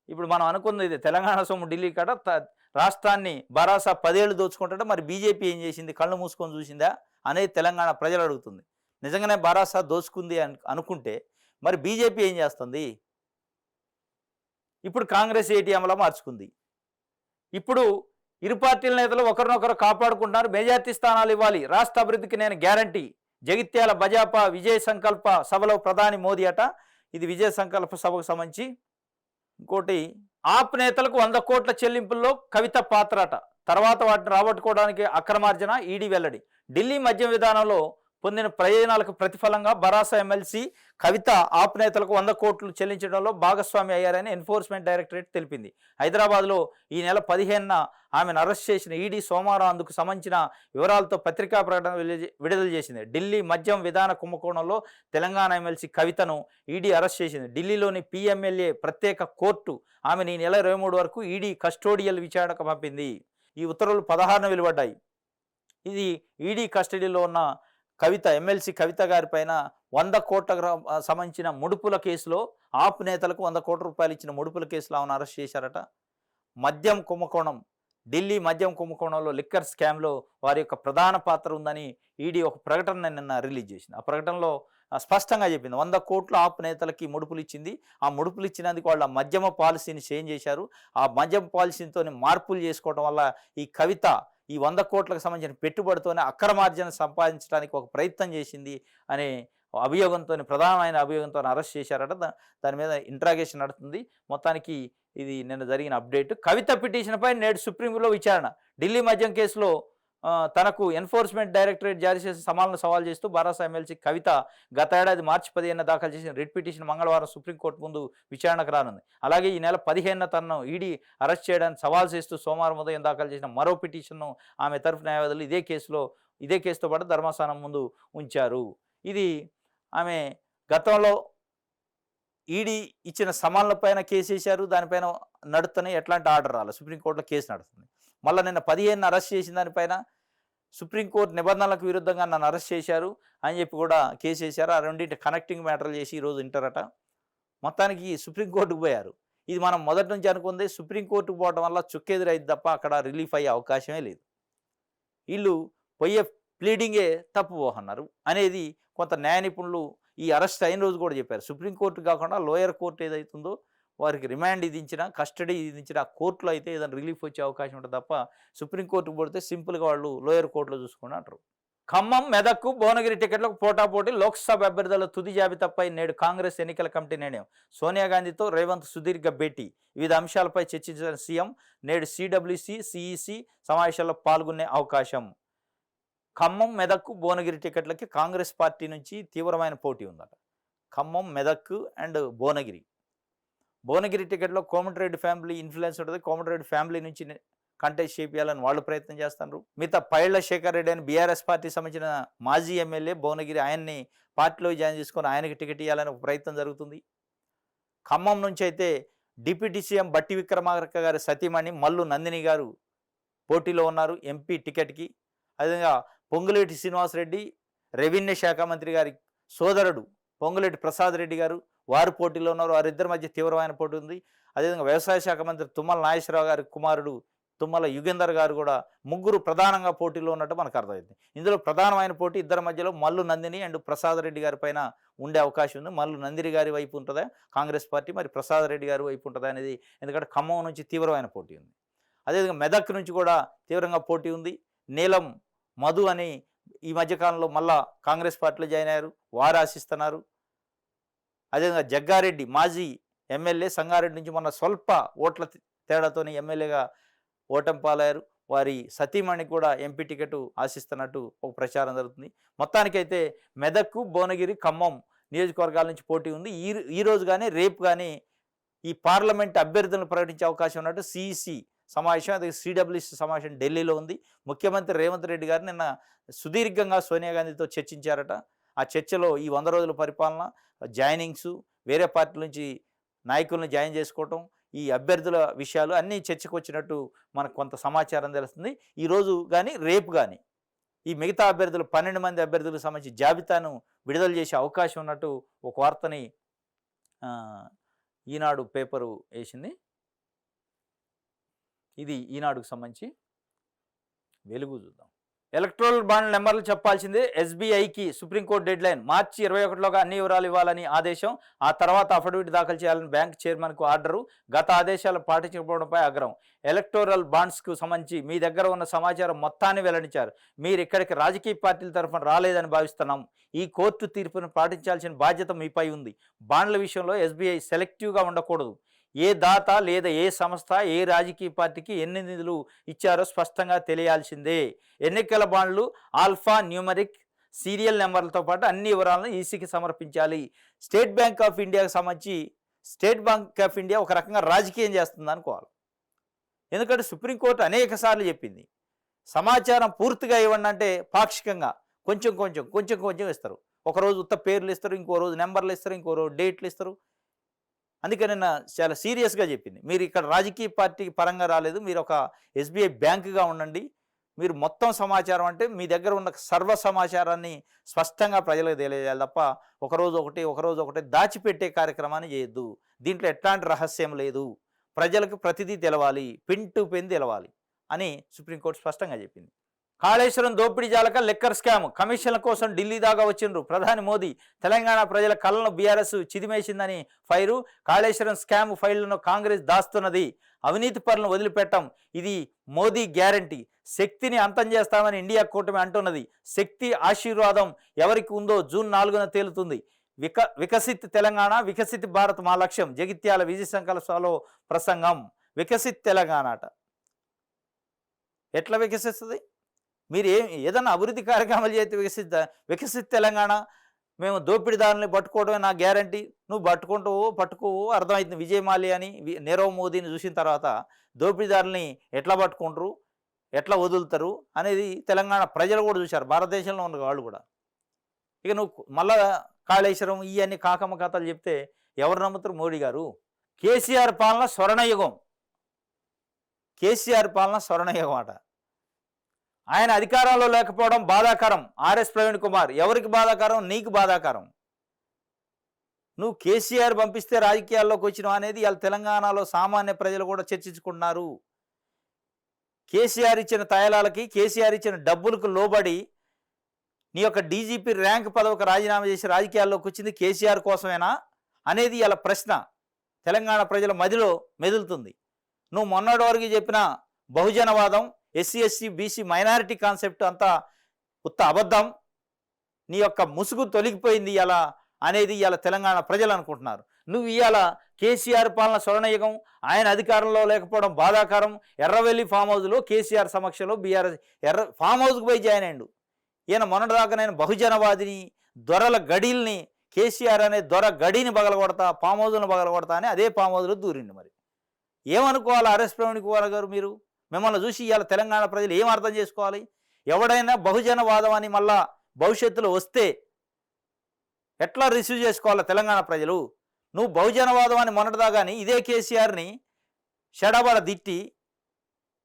[SPEAKER 1] ఇప్పుడు మనం అనుకున్నది ఇది, తెలంగాణ సొమ్ము ఢిల్లీ కాడ రాష్ట్రాన్ని బారాసా 10 ఏళ్ళు దోచుకుంటే మరి బీజేపీ ఏం చేసింది, కళ్ళు మూసుకొని చూసిందా అనేది తెలంగాణ ప్రజలు అడుగుతుంది. నిజంగానే బారాసా దోచుకుంది అనుకుంటే మరి బీజేపీ ఏం చేస్తుంది? ఇప్పుడు కాంగ్రెస్ ఏటీఎంలా మార్చుకుంది. ఇప్పుడు ఇరు పార్టీల నేతలు ఒకరినొకరు కాపాడుకుంటున్నారు. మెజార్టీ స్థానాలు ఇవ్వాలి, రాష్ట్ర అభివృద్ధికి నేను గ్యారంటీ. జగిత్యాల భాజపా విజయ సంకల్ప సభలో ప్రధాని మోదీ అట. ఇది విజయ సంకల్ప సభకు సంబంధించి. ఇంకోటి, ఆప్ నేతలకు 100 కోట్ల చెల్లింపుల్లో కవిత పాత్ర అట. తర్వాత వాటిని రాబట్టుకోవడానికి అక్రమార్జన, ఈడీ వెల్లడి. ఢిల్లీ మద్యం విధానంలో పొందిన ప్రయోజనాలకు ప్రతిఫలంగా బరాసా ఎమ్మెల్సీ కవిత ఆప్ నేతలకు 100 కోట్లు చెల్లించడంలో భాగస్వామి అయ్యారని ఎన్ఫోర్స్మెంట్ డైరెక్టరేట్ తెలిపింది. హైదరాబాద్లో ఈ నెల 15న ఆమెను అరెస్ట్ చేసిన ఈడీ సోమవారం అందుకు సంబంధించిన వివరాలతో పత్రికా ప్రకటన విడుదల చేసింది. ఢిల్లీ మద్యం విధాన కుంభకోణంలో తెలంగాణ ఎమ్మెల్సీ కవితను ఈడీ అరెస్ట్ చేసింది. ఢిల్లీలోని పీఎంఎల్ఏ ప్రత్యేక కోర్టు ఆమెను ఈ నెల 23 వరకు ఈడీ కస్టోడియల్ విచారణకు పంపింది. ఈ ఉత్తర్వులు 16న వెలువడ్డాయి. ఇది ఈడీ కస్టడీలో ఉన్న కవిత, ఎమ్మెల్సీ కవిత గారి పైన 100 కోట్ల సంబంధించిన ముడుపుల కేసులో, ఆప్ నేతలకు 100 కోట్ల రూపాయలు ఇచ్చిన ముడుపుల కేసులో ఆమెను అరెస్ట్ చేశారట. మద్యం కుంభకోణం, ఢిల్లీ మద్యం కుంభకోణంలో లిక్కర్ స్కామ్లో వారి యొక్క ప్రధాన పాత్ర ఉందని ఈడీ ఒక ప్రకటన నిన్న రిలీజ్ చేసింది. ఆ ప్రకటనలో స్పష్టంగా చెప్పింది 100 కోట్ల ఆప్ నేతలకి ముడుపులు ఇచ్చింది. ఆ ముడుపులు ఇచ్చినందుకు వాళ్ళ మద్యమ పాలసీని చేంజ్ చేశారు. ఆ మద్యం పాలసీతో మార్పులు చేసుకోవడం వల్ల ఈ కవిత ఈ 100 కోట్లకు సంబంధించిన పెట్టుబడితోనే అక్రమార్జన సంపాదించడానికి ఒక ప్రయత్నం చేసింది అనే అభియోగంతో, ప్రధానమైన అభియోగంతో అరెస్ట్ చేశారట. దాని మీద ఇంట్రాగేషన్ నడుతుంది. మొత్తానికి ఇది నిన్న జరిగిన అప్డేట్. కవిత పిటిషన్పై నేడు సుప్రీంలో విచారణ. ఢిల్లీ మద్యం కేసులో తనకు ఎన్ఫోర్స్మెంట్ డైరెక్టరేట్ జారీ చేసిన సమాలను సవాల్ చేస్తూ బారాసా ఎమ్మెల్సీ కవిత గత ఏడాది మార్చి 15న దాఖలు చేసిన రిట్ పిటిషన్ మంగళవారం సుప్రీంకోర్టు ముందు విచారణకు రానుంది. అలాగే ఈ నెల 15న తనను ఈడీ అరెస్ట్ చేయడానికి సవాల్ చేస్తూ సోమవారం ఉదయం దాఖలు చేసిన మరో పిటిషన్ను ఆమె తరఫు న్యాయవాదులు ఇదే కేసుతో పాటు ధర్మాసనం ముందు ఉంచారు. ఇది ఆమె గతంలో ఈడీ ఇచ్చిన సమాన్లపైన కేసు వేశారు, దానిపైన నడుస్తున్నాయి, ఎట్లాంటి ఆర్డర్ రాలేదు, సుప్రీంకోర్టులో కేసు నడుస్తుంది. మళ్ళీ నిన్న 15న అరెస్ట్ చేసిన దానిపైన సుప్రీంకోర్టు నిబంధనలకు విరుద్ధంగా నన్ను అరెస్ట్ చేశారు అని చెప్పి కూడా కేసు వేశారు. ఆ రెండింటి కనెక్టింగ్ మ్యాటర్లు చేసి ఈరోజు ఇంటారట. మొత్తానికి సుప్రీంకోర్టుకు పోయారు. ఇది మనం మొదటి నుంచి అనుకుంది, సుప్రీంకోర్టుకు పోవడం వల్ల చుక్కెదురైంది తప్ప అక్కడ రిలీఫ్ అయ్యే అవకాశమే లేదు. వీళ్ళు పోయే ప్లీడింగే తప్పు పోహన్నారు అనేది కొంత న్యాయ నిపుణులు ఈ అరెస్ట్ అయిన రోజు కూడా చెప్పారు. సుప్రీంకోర్టు కాకుండా లోయర్ కోర్టు ఏదైతుందో వారికి రిమాండ్ విధించిన, కస్టడీ విధించిన ఆ కోర్టులో అయితే ఏదైనా రిలీఫ్ వచ్చే అవకాశం ఉంటుంది తప్ప సుప్రీంకోర్టుకు పడితే సింపుల్గా వాళ్ళు లోయర్ కోర్టులో చూసుకుని అంటారు. ఖమ్మం, మెదక్, భువనగిరి టికెట్లకు పోటాపోటీ. లోక్సభ అభ్యర్థుల తుది జాబితాపై నేడు కాంగ్రెస్ ఎన్నికల కమిటీ నిర్ణయం. సోనియా గాంధీతో రేవంత్ సుదీర్ఘ భేటీ. వివిధ అంశాలపై చర్చించిన సీఎం. నేడు సిడబ్ల్యూసి, సిఈసి సమావేశాల్లో పాల్గొనే అవకాశం. ఖమ్మం, మెదక్, భువనగిరి టికెట్లకి కాంగ్రెస్ పార్టీ నుంచి తీవ్రమైన పోటీ ఉందట. ఖమ్మం, మెదక్ అండ్ భువనగిరి టికెట్లో కోమటిరెడ్డి ఫ్యామిలీ ఇన్ఫ్లుయెన్స్ ఉంటుంది. కోమటిరెడ్డి ఫ్యామిలీ నుంచి కంటెస్ట్ చేయాలని వాళ్ళు ప్రయత్నం చేస్తున్నారు. మిగతా పైళ్ల శేఖర్ రెడ్డి అని బీఆర్ఎస్ పార్టీ సంబంధించిన మాజీ ఎమ్మెల్యే భువనగిరి, ఆయన్ని పార్టీలో జాయిన్ చేసుకొని ఆయనకి టికెట్ ఇవ్వాలని ఒక ప్రయత్నం జరుగుతుంది. ఖమ్మం నుంచి అయితే డిప్యూటీ సీఎం బట్టి విక్రమార్క గారి సతీమణి మల్లు నందిని గారు పోటీలో ఉన్నారు ఎంపీ టికెట్కి. అదేవిధంగా పొంగులేటి శ్రీనివాసరెడ్డి, రెవెన్యూ శాఖ మంత్రి గారి సోదరుడు పొంగులేటి ప్రసాద్ రెడ్డి గారు వారు పోటీలో ఉన్నారు. వారిద్దరి మధ్య తీవ్రమైన పోటీ ఉంది. అదేవిధంగా వ్యవసాయ శాఖ మంత్రి తుమ్మల నాగేశ్వరరావు గారి కుమారుడు తుమ్మల యుగేందర్ గారు కూడా ముగ్గురు ప్రధానంగా పోటీలో ఉన్నట్టు మనకు అర్థమైంది. ఇందులో ప్రధానమైన పోటీ ఇద్దరి మధ్యలో మల్లు నందిని అండ్ ప్రసాద్ రెడ్డి గారి పైన ఉండే అవకాశం ఉంది. మల్లు నందిని గారి వైపు ఉంటుందా కాంగ్రెస్ పార్టీ, మరి ప్రసాద్ రెడ్డి గారి వైపు ఉంటుందా అనేది, ఎందుకంటే ఖమ్మం నుంచి తీవ్రమైన పోటీ ఉంది. అదేవిధంగా మెదక్ నుంచి కూడా తీవ్రంగా పోటీ ఉంది. నీలం మధు అని ఈ మధ్యకాలంలో మళ్ళా కాంగ్రెస్ పార్టీలో జాయిన్ అయ్యారు, వారు ఆశిస్తున్నారు. అదేవిధంగా జగ్గారెడ్డి మాజీ ఎమ్మెల్యే సంగారెడ్డి నుంచి మొన్న స్వల్ప ఓట్ల తేడాతోని ఎమ్మెల్యేగా ఓటమి పాలయ్యారు. వారి సతీమణికి కూడా ఎంపీ టికెట్ ఆశిస్తున్నట్టు ఒక ప్రచారం జరుగుతుంది. మొత్తానికైతే మెదక్, భువనగిరి, ఖమ్మం నియోజకవర్గాల నుంచి పోటీ ఉంది. ఈ రోజు కానీ రేపు కానీ ఈ పార్లమెంట్ అభ్యర్థులను ప్రకటించే అవకాశం ఉన్నట్టు సిఈసి సమావేశం, అదే సిడబ్ల్యూసి సమావేశం ఢిల్లీలో ఉంది. ముఖ్యమంత్రి రేవంత్ రెడ్డి గారు నిన్న సుదీర్ఘంగా సోనియా గాంధీతో చర్చించారట. ఆ చర్చలో ఈ 100 రోజుల పరిపాలన, జాయినింగ్స్, వేరే పార్టీల నుంచి నాయకులను జాయిన్ చేసుకోవటం, ఈ అభ్యర్థుల విషయాలు అన్నీ చర్చకు వచ్చినట్టు మనకు కొంత సమాచారం తెలుస్తుంది. ఈరోజు కానీ రేపు కానీ ఈ మిగతా అభ్యర్థులు 12 మంది అభ్యర్థులకు సంబంధించి జాబితాను విడుదల చేసే అవకాశం ఉన్నట్టు ఒక వార్తని ఈనాడు పేపరు వేసింది. ఇది ఈనాడుకు సంబంధించి. వెలుగు చూద్దాం. ఎలక్ట్రల్ బాండ్ నెంబర్లు చెప్పాల్సిందే. ఎస్బీఐకి సుప్రీంకోర్టు డెడ్ లైన్. మార్చి 21లోగా అన్ని వివరాలు ఇవ్వాలని ఆదేశం. ఆ తర్వాత అఫిడవిట్ దాఖలు చేయాలని బ్యాంక్ చైర్మన్కు ఆర్డరు. గత ఆదేశాలు పాటించకపోవడంపై ఆగ్రహం. ఎలక్టోరల్ బాండ్స్కు సంబంధించి మీ దగ్గర ఉన్న సమాచారం మొత్తాన్ని వెల్లడించారు. మీరు ఇక్కడికి రాజకీయ పార్టీల తరఫున రాలేదని భావిస్తున్నాం. ఈ కోర్టు తీర్పును పాటించాల్సిన బాధ్యత మీపై ఉంది. బాండ్ల విషయంలో ఎస్బీఐ సెలెక్టివ్గా ఉండకూడదు. ఏ దాత లేదా ఏ సంస్థ ఏ రాజకీయ పార్టీకి ఎన్ని నిధులు ఇచ్చారో స్పష్టంగా తెలియాల్సిందే. ఎన్నికల బాండ్లు ఆల్ఫా న్యూమరిక్ సీరియల్ నెంబర్లతో పాటు అన్ని వివరాలను ఈసీకి సమర్పించాలి. స్టేట్ బ్యాంక్ ఆఫ్ ఇండియాకి సంబంధించి స్టేట్ బ్యాంక్ ఆఫ్ ఇండియా ఒక రకంగా రాజకీయం చేస్తుంది అనుకోవాలి. ఎందుకంటే సుప్రీంకోర్టు అనేక సార్లు చెప్పింది, సమాచారం పూర్తిగా ఇవ్వండి అంటే పాక్షికంగా కొంచెం కొంచెం ఇస్తారు. ఒకరోజు ఉత్త పేర్లు ఇస్తారు, ఇంకో రోజు నెంబర్లు ఇస్తారు, ఇంకో రోజు డేట్లు ఇస్తారు. అందుకని నిన్న చాలా సీరియస్గా చెప్పింది, మీరు ఇక్కడ రాజకీయ పార్టీ పరంగా రాలేదు, మీరు ఒక ఎస్బీఐ బ్యాంకుగా ఉండండి. మీరు మొత్తం సమాచారం అంటే మీ దగ్గర ఉన్న సర్వ సమాచారాన్ని స్పష్టంగా ప్రజలకు తెలియజేయాలి తప్ప ఒకరోజు ఒకటి దాచిపెట్టే కార్యక్రమాన్ని చేయొద్దు. దీంట్లో ఎట్లాంటి రహస్యం లేదు, ప్రజలకు ప్రతిదీ తెలవాలి, పిన్ టు పిన్ తెలవాలి అని సుప్రీంకోర్టు స్పష్టంగా చెప్పింది. కాళేశ్వరం దోపిడీ జాలక లెక్కర్ స్కామ్. కమిషన్ల కోసం ఢిల్లీ దాకా వచ్చిండ్రు ప్రధాని మోదీ. తెలంగాణ ప్రజల కళ్ళను బీఆర్ఎస్ చిదిమేసిందని ఫైరు. కాళేశ్వరం స్కామ్ ఫైళ్లను కాంగ్రెస్ దాస్తున్నది. అవినీతి పరులను వదిలిపెట్టం, ఇది మోదీ గ్యారంటీ. శక్తిని అంతం చేస్తామని ఇండియా కూటమి అంటున్నది. శక్తి ఆశీర్వాదం ఎవరికి ఉందో జూన్ 4న తేలుతుంది. వికసిత్ తెలంగాణ, వికసిత్ భారత్ మా లక్ష్యం. జగిత్యాల విజయ సంకల్ప సభలో ప్రసంగం. వికసిత్ తెలంగాణ అట. ఎట్లా వికసిస్తుంది? మీరు ఏదన్నా అభివృద్ధి కార్యక్రమాలు చేస్తే వికసిత్ తెలంగాణ. మేము దోపిడీదారుని పట్టుకోవడమే నా గ్యారంటీ. నువ్వు పట్టుకోవు అర్థమవుతుంది. విజయ్ మాల్యా అని నీరవ్ మోదీని చూసిన తర్వాత దోపిడీదారుల్ని ఎట్లా పట్టుకుంటారు, ఎట్లా వదులుతారు అనేది తెలంగాణ ప్రజలు కూడా చూశారు, భారతదేశంలో ఉన్న వాళ్ళు కూడా. ఇక నువ్వు మళ్ళా కాళేశ్వరం ఇవన్నీ కాకమ్మ కథలు చెప్తే ఎవరు నమ్ముతారు? మోడీ గారు. కేసీఆర్ పాలన స్వర్ణయుగం. కేసీఆర్ పాలన స్వర్ణయుగం అట. ఆయన అధికారంలో లేకపోవడం బాధాకరం. ఆర్ఎస్ ప్రవీణ్ కుమార్. ఎవరికి బాధాకరం? నీకు బాధాకరం. నువ్వు కేసీఆర్ పంపిస్తే రాజకీయాల్లోకి వచ్చినావు అనేది ఇలా తెలంగాణలో సామాన్య ప్రజలు కూడా చర్చించుకుంటున్నారు. కేసీఆర్ ఇచ్చిన తయలాలకి, కేసీఆర్ ఇచ్చిన డబ్బులకు లోబడి నీ యొక్క డీజీపీ ర్యాంక్ పదవికి రాజీనామా చేసి రాజకీయాల్లోకి వచ్చింది కేసీఆర్ కోసమేనా అనేది ఇలా ప్రశ్న తెలంగాణ ప్రజల మదిలో మెదులుతుంది. నువ్వు మొన్నటి వరకు చెప్పిన బహుజనవాదం, SC SC BC minority concept అంతా ఉత్త అబద్ధం, నీ యొక్క ముసుగు తొలగిపోయింది ఇలా అనేది ఇవాళ తెలంగాణ ప్రజలు అనుకుంటున్నారు. నువ్వు ఇవాళ కేసీఆర్ పాలన స్వర్ణయుగం, ఆయన అధికారంలో లేకపోవడం బాధాకరం. ఎర్రవెల్లి ఫామ్ హౌస్లో కేసీఆర్ సమక్షంలో బీఆర్ఎస్ ఫామ్ హౌస్కి పోయి జాయిన్ అయ్యిండు. ఈయన మొన్నటిదాకా నేను బహుజనవాదిని, దొరల గడీల్ని, కేసీఆర్ అనే దొర గడిని బగలగొడతా, ఫామ్ హౌస్ను బగలగొడతా అని అదే ఫామ్ హౌస్లో దూరిండు. మరి ఏమనుకోవాలి ఆర్ఎస్ ప్రవీణ్ కుమార్ గారు? మీరు మిమ్మల్ని చూసి ఇవాళ తెలంగాణ ప్రజలు ఏం అర్థం చేసుకోవాలి? ఎవడైనా బహుజనవాదం అని మళ్ళా భవిష్యత్తులో వస్తే ఎట్లా రిసీవ్ చేసుకోవాలి తెలంగాణ ప్రజలు? నువ్వు బహుజనవాదం అని మొన్నటిదాగాని ఇదే కేసీఆర్ని షడబడ దిట్టి,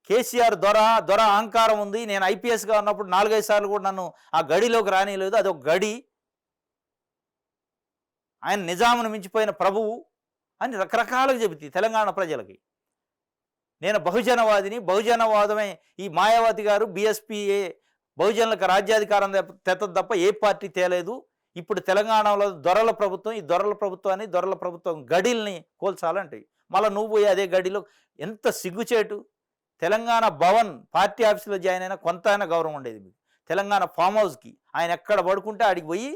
[SPEAKER 1] కేసీఆర్ దొర అహంకారం ఉంది, నేను ఐపీఎస్గా ఉన్నప్పుడు 4-5 సార్లు కూడా నన్ను ఆ గడిలోకి రానిలేదు, అదొక గడి, ఆయన నిజామును మించిపోయిన ప్రభువు అని రకరకాలుగా చెబుతుంది తెలంగాణ ప్రజలకి. నేను బహుజనవాదిని, బహుజనవాదమే ఈ మాయావతి గారు బీఎస్పీఏ బహుజనులకు రాజ్యాధికారం తెత్తది తప్ప ఏ పార్టీ తేలేదు. ఇప్పుడు తెలంగాణలో దొరల ప్రభుత్వం, ఈ దొరల ప్రభుత్వాన్ని, దొరల ప్రభుత్వం గడిల్ని కోల్చాలంటే మళ్ళీ నువ్వు పోయి అదే గడిలో, ఎంత సిగ్గుచేటు. తెలంగాణ భవన్ పార్టీ ఆఫీసులో జాయిన్ అయినా కొంత అయినా గౌరవం ఉండేది మీకు. తెలంగాణ ఫామ్ హౌస్కి ఆయన ఎక్కడ పడుకుంటే ఆడికి పోయి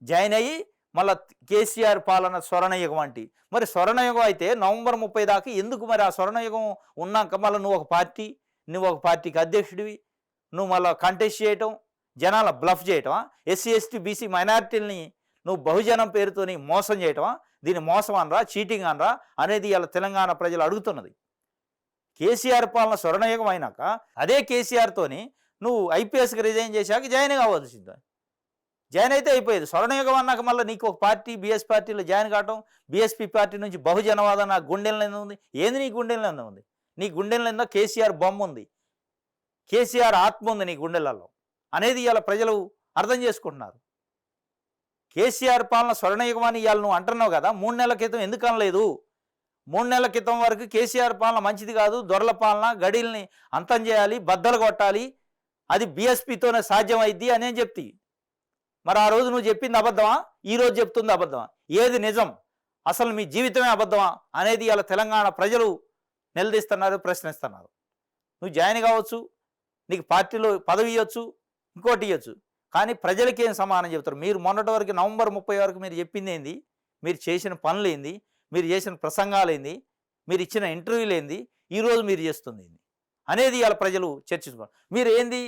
[SPEAKER 1] జాయిన్ అయ్యి మళ్ళీ కేసీఆర్ పాలన స్వర్ణయుగం అంటే, మరి స్వర్ణయుగం అయితే నవంబర్ 30 దాకా ఎందుకు? మరి ఆ స్వర్ణయుగం ఉన్నాక మళ్ళీ నువ్వు ఒక పార్టీకి అధ్యక్షుడివి, నువ్వు మళ్ళీ కంటెస్ట్ చేయటం, జనాల బ్లఫ్ చేయటమా? ఎస్సీ ఎస్టీ బీసీ మైనారిటీలని నువ్వు బహుజనం పేరుతోని మోసం చేయటమా? దీన్ని మోసం అనరా, చీటింగ్ అనరా అనేది ఇలా తెలంగాణ ప్రజలు అడుగుతున్నది. కేసీఆర్ పాలన స్వర్ణయుగం అయినాక అదే కేసీఆర్తోని నువ్వు ఐపీఎస్కి రిజైన్ చేశాక జాయిన్ కావాల్సింది. జాయిన్ అయితే అయిపోయేది. స్వర్ణయుగం అన్నాక మళ్ళీ నీకు ఒక పార్టీ బీఎస్ పార్టీలో జాయిన్ కావటం, బీఎస్పీ పార్టీ నుంచి బహుజనవాదం నా గుండెల్లో ఉంది. ఏంది నీ గుండెల్లో ఉంది? నీ గుండెల్లో కేసీఆర్ బొమ్మ ఉంది, కేసీఆర్ ఆత్మ ఉంది నీ గుండెలలో అనేది ఇవాళ ప్రజలు అర్థం చేసుకుంటున్నారు. కేసీఆర్ పాలన స్వర్ణయుగం అని ఇవాళ నువ్వు అంటున్నావు కదా, 3 నెలల క్రితం ఎందుకు అనలేదు? 3 నెలల క్రితం వరకు కేసీఆర్ పాలన మంచిది కాదు, దొరల పాలన, గడిల్ని అంతం చేయాలి, బద్దలు కొట్టాలి, అది బీఎస్పీతోనే సాధ్యమైద్ది అని చెప్తి. మరి ఆ రోజు నువ్వు చెప్పింది అబద్ధమా? ఈరోజు చెప్తుంది అబద్ధమా? ఏది నిజం? అసలు మీ జీవితమే అబద్ధమా అనేది ఇవాళ తెలంగాణ ప్రజలు నిలదీస్తున్నారు, ప్రశ్నిస్తున్నారు. నువ్వు జాయిన్ కావచ్చు, నీకు పార్టీలో పదవి ఇవ్వచ్చు, ఇంకోటి ఇవ్వచ్చు, కానీ ప్రజలకి ఏం సమానం చెబుతారు? మీరు మొన్నటి వరకు నవంబర్ 30 వరకు మీరు చెప్పింది ఏంది? మీరు చేసిన పనులు ఏంది? మీరు చేసిన ప్రసంగాలు ఏంది? మీరు ఇచ్చిన ఇంటర్వ్యూలు ఏంది? ఈరోజు మీరు చేస్తుంది ఏంది అనేది ఇవాళ ప్రజలు చర్చించుకోవాలి. మీరు ఏంది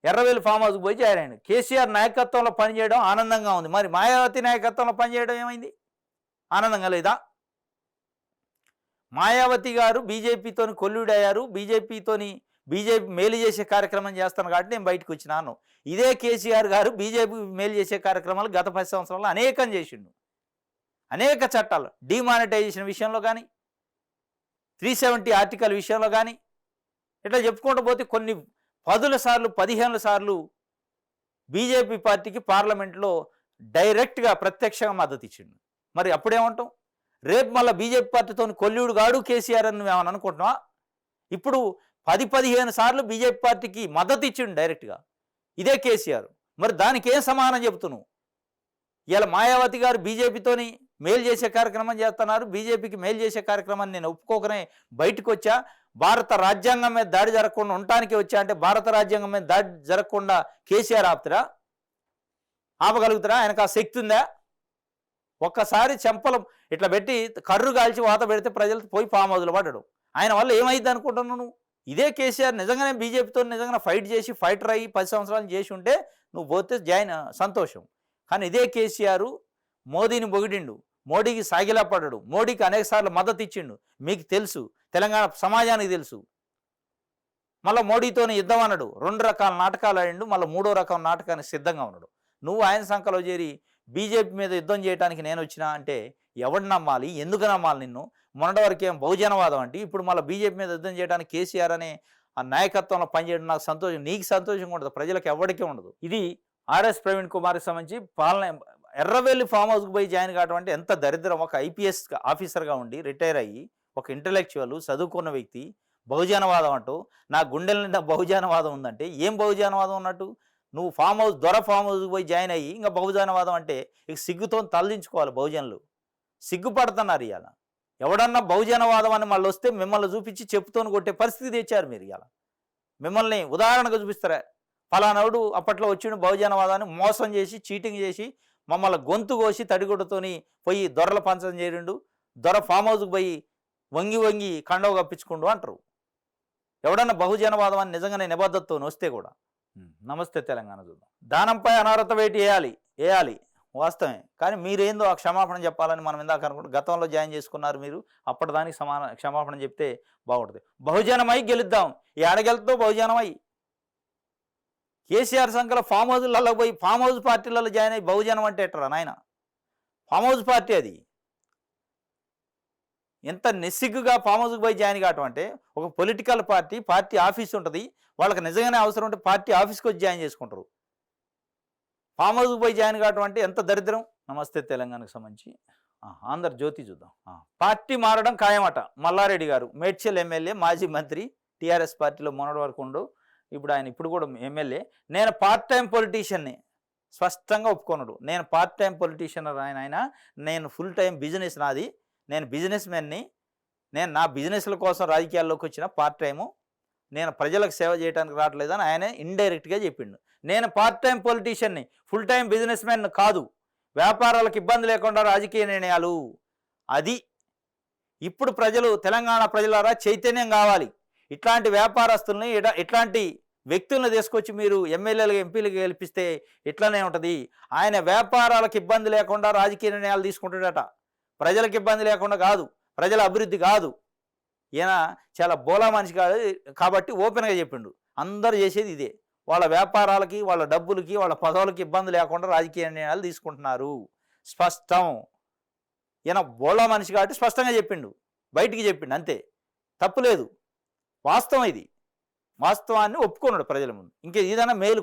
[SPEAKER 1] ఎర్రవేలు ఫామ్ హౌస్కి పోయి జాయిన్ అయ్యాడు. కేసీఆర్ నాయకత్వంలో పనిచేయడం ఆనందంగా ఉంది, మరి మాయావతి నాయకత్వంలో పనిచేయడం ఏమైంది? ఆనందంగా లేదా? మాయావతి గారు బీజేపీతోని కొల్లుడయ్యారు, బీజేపీ మేలు చేసే కార్యక్రమం చేస్తాను కాబట్టి నేను బయటకు వచ్చినాను. ఇదే కేసీఆర్ గారు బీజేపీ మేలు చేసే కార్యక్రమాలు గత 10 సంవత్సరాల్లో అనేకం చేసిండు. అనేక చట్టాలు, డిమానిటైజేషన్ విషయంలో కానీ, 370 ఆర్టికల్ విషయంలో కానీ, ఇట్లా చెప్పుకుంటూ పోతే కొన్ని 10 సార్లు 15 సార్లు బీజేపీ పార్టీకి పార్లమెంట్లో డైరెక్ట్గా ప్రత్యక్షంగా మద్దతు ఇచ్చిండు. మరి అప్పుడేమంటాం? రేపు మళ్ళీ బీజేపీ పార్టీతో కొల్లుడు గాడు కేసీఆర్ అని నువ్వేమని అనుకుంటున్నావా? ఇప్పుడు 10-15 సార్లు బీజేపీ పార్టీకి మద్దతు ఇచ్చిండు డైరెక్ట్గా ఇదే కేసీఆర్. మరి దానికి ఏం సమానం చెబుతున్నావు? ఇలా మాయావతి గారు బీజేపీతోని మేలు చేసే కార్యక్రమం చేస్తున్నారు, బీజేపీకి మేలు చేసే కార్యక్రమాన్ని నేను ఒప్పుకోకనే బయటకు వచ్చా, భారత రాజ్యాంగం మీద దాడి జరగకుండా ఉండటానికి వచ్చా అంటే భారత రాజ్యాంగం మీద దాడి జరగకుండా కేసీఆర్ ఆపగలుగుతారా? ఆయనకు ఆ శక్తి ఉందా? ఒక్కసారి చెంపలు ఇట్లా పెట్టి కర్రు కాల్చి వాత పెడితే ప్రజలు పోయి ఫామ్ హౌస్లో పడ్డాడు. ఆయన వల్ల ఏమైంది అనుకుంటున్నావు నువ్వు? ఇదే కేసీఆర్ నిజంగానే బీజేపీతో నిజంగా ఫైట్ చేసి ఫైటర్ అయ్యి 10 సంవత్సరాలు చేసి ఉంటే నువ్వు పోతే సంతోషం. కానీ ఇదే కేసీఆర్ మోదీని పొగిడిండు, మోడీకి సాగిలా పడ్డాడు, మోడీకి అనేక సార్లు మద్దతు ఇచ్చిండు. మీకు తెలుసు, తెలంగాణ సమాజానికి తెలుసు. మళ్ళీ మోడీతోనే యుద్ధం అన్నాడు, 2 రకాల నాటకాలు ఆడిండు, మళ్ళీ 3వ రకం నాటకానికి సిద్ధంగా ఉన్నాడు. నువ్వు ఆయన సంఖలో చేరి బీజేపీ మీద యుద్ధం చేయడానికి నేను వచ్చినా అంటే ఎవడు నమ్మాలి? ఎందుకు నమ్మాలి నిన్ను? మొన్నటి వరకు ఏం బహుజనవాదం అంటే ఇప్పుడు మళ్ళీ బీజేపీ మీద యుద్ధం చేయడానికి కేసీఆర్ అనే ఆ నాయకత్వంలో పనిచేయడం నాకు సంతోషం. నీకు సంతోషంగా ఉండదు, ప్రజలకు ఎవరికీ ఉండదు. ఇది ఆర్ఎస్ ప్రవీణ్ కుమార్కి సంబంధించి పాలన. ఎర్రవెల్లి ఫామ్ హౌస్కి పోయి జాయిన్ కావడం అంటే ఎంత దరిద్రం. ఒక ఐపీఎస్ ఆఫీసర్గా ఉండి రిటైర్ అయ్యి ఒక ఇంటలెక్చువల్ చదువుకున్న వ్యక్తి బహుజనవాదం అంటూ, నా గుండెల నిండా బహుజనవాదం ఉందంటే ఏం బహుజనవాదం ఉన్నట్టు? నువ్వు దొర ఫామ్ హౌస్కి పోయి జాయిన్ అయ్యి ఇంకా బహుజనవాదం అంటే ఇక సిగ్గుతో తలదించుకోవాలి. బహుజనులు సిగ్గుపడుతున్నారు. ఇవాళ ఎవడన్నా బహుజనవాదం అని మళ్ళీ వస్తే మిమ్మల్ని చూపించి చెప్పుతోని కొట్టే పరిస్థితి తెచ్చారు మీరు. ఇవాళ మిమ్మల్ని ఉదాహరణగా చూపిస్తారా? ఫలానాడు అప్పట్లో వచ్చిన బహుజనవాదాన్ని మోసం చేసి చీటింగ్ చేసి మమ్మల్ని గొంతు కోసి తడిగుడ్డతోని పోయి దొరల పంచం చేరిండు, దొర ఫామ్ హౌస్కి పోయి వంగి వంగి కండవ కప్పించుకుండు అంటారు. ఎవడన్నా బహుజనవాదం అని నిజంగానే నిబద్ధతతో వస్తే కూడా. నమస్తే తెలంగాణ చూద్దాం. దానంపై అనర్హత వేటు వేయాలి వాస్తవమే. కానీ మీరేందో ఆ క్షమాపణ చెప్పాలని మనం ఇందాక అనుకుంటే గతంలో జాయిన్ చేసుకున్నారు మీరు, అప్పటిదానికి క్షమాపణ చెప్తే బాగుంటుంది. బహుజనమై గెలుద్దాం. ఈ ఆడగెలుతో బహుజనమై కేసీఆర్ సంఖ్యలో ఫామ్ హౌస్లలో పోయి ఫామ్ హౌస్ పార్టీలలో జాయిన్ అయ్యి బహుజనం అంటే ఎట్టరా నాయన? ఫామ్ హౌస్ పార్టీ అది. ఎంత నిస్సిగ్గుగా ఫామ్ హౌస్కి పోయి జాయిన్ కావటం అంటే, ఒక పొలిటికల్ పార్టీ ఆఫీస్ ఉంటుంది, వాళ్ళకి నిజంగానే అవసరం ఉంటే పార్టీ ఆఫీస్కి వచ్చి జాయిన్ చేసుకుంటారు. ఫామ్ హౌస్కి పోయి జాయిన్ కావటం అంటే ఎంత దరిద్రం. నమస్తే తెలంగాణకు సంబంధించి ఆంధ్రజ్యోతి చూద్దాం. పార్టీ మారడం ఖాయమట. మల్లారెడ్డి గారు మేడ్చల్ ఎమ్మెల్యే, మాజీ మంత్రి, టీఆర్ఎస్ పార్టీలో మొన్నటి వరకు ఉండు, ఇప్పుడు ఆయన ఇప్పుడు కూడా ఎమ్మెల్యే. నేను పార్ట్ టైం పొలిటీషియన్ని స్పష్టంగా ఒప్పుకున్నాడు. నేను పార్ట్ టైం పొలిటీషియన్ ఆయన, నేను ఫుల్ టైం బిజినెస్ నాది, నేను బిజినెస్ మ్యాన్ని, నేను నా బిజినెస్ల కోసం రాజకీయాల్లోకి వచ్చిన పార్ట్ టైము, నేను ప్రజలకు సేవ చేయడానికి రావట్లేదని ఆయన ఇండైరెక్ట్గా చెప్పిండు. నేను పార్ట్ టైం పొలిటీషియన్ని, ఫుల్ టైం బిజినెస్ మ్యాన్ కాదు. వ్యాపారాలకు ఇబ్బంది లేకుండా రాజకీయ నిర్ణయాలు. అది ఇప్పుడు ప్రజలు, తెలంగాణ ప్రజలారా చైతన్యం కావాలి. ఇట్లాంటి వ్యాపారస్తుల్ని, ఇట్లాంటి వ్యక్తులను తీసుకొచ్చి మీరు ఎమ్మెల్యేలుగా ఎంపీలుగా గెలిపిస్తే ఇట్లానే ఉంటుంది. ఆయన వ్యాపారాలకు ఇబ్బంది లేకుండా రాజకీయ నిర్ణయాలు తీసుకుంటాడట. ప్రజలకు ఇబ్బంది లేకుండా కాదు, ప్రజల అభివృద్ధి కాదు. ఈయన చాలా బోలా మనిషి కాదు కాబట్టి ఓపెన్గా చెప్పిండు. అందరూ చేసేది ఇదే. వాళ్ళ వ్యాపారాలకి, వాళ్ళ డబ్బులకి, వాళ్ళ పదవులకి ఇబ్బంది లేకుండా రాజకీయ నిర్ణయాలు తీసుకుంటున్నారు. స్పష్టం. ఈయన బోలా మనిషి కాబట్టి స్పష్టంగా చెప్పిండు, బయటికి చెప్పిండు, అంతే. తప్పులేదు, వాస్తవం ఇది. వాస్తవాన్ని ఒప్పుకున్నాడు ప్రజల ముందు. ఇంకే ఏదైనా మేలు.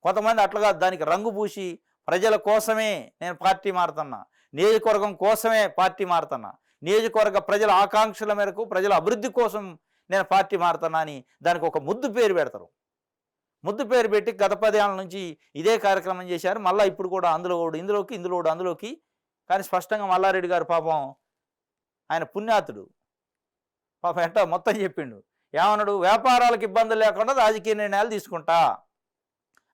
[SPEAKER 1] కొంతమంది అట్లా దానికి రంగు పూసి ప్రజల కోసమే నేను పార్టీ మారుతున్నా, నియోజకవర్గం కోసమే పార్టీ మారుతున్నా, నియోజకవర్గ ప్రజల ఆకాంక్షల మేరకు ప్రజల అభివృద్ధి కోసం నేను పార్టీ మారుతున్నా అని దానికి ఒక ముద్దు పేరు పెడతారు. ముద్దు పేరు పెట్టి గత 10 ఏళ్ళ నుంచి ఇదే కార్యక్రమం చేశారు. మళ్ళీ ఇప్పుడు కూడా అందులోకి. కానీ స్పష్టంగా మల్లారెడ్డి గారు పాపం, ఆయన పుణ్యాతుడు, పాపం ఎట్టా మొత్తం చెప్పిండు. ఏమన్నాడు? వ్యాపారాలకు ఇబ్బందులు లేకుండా రాజకీయ నిర్ణయాలు తీసుకుంటా.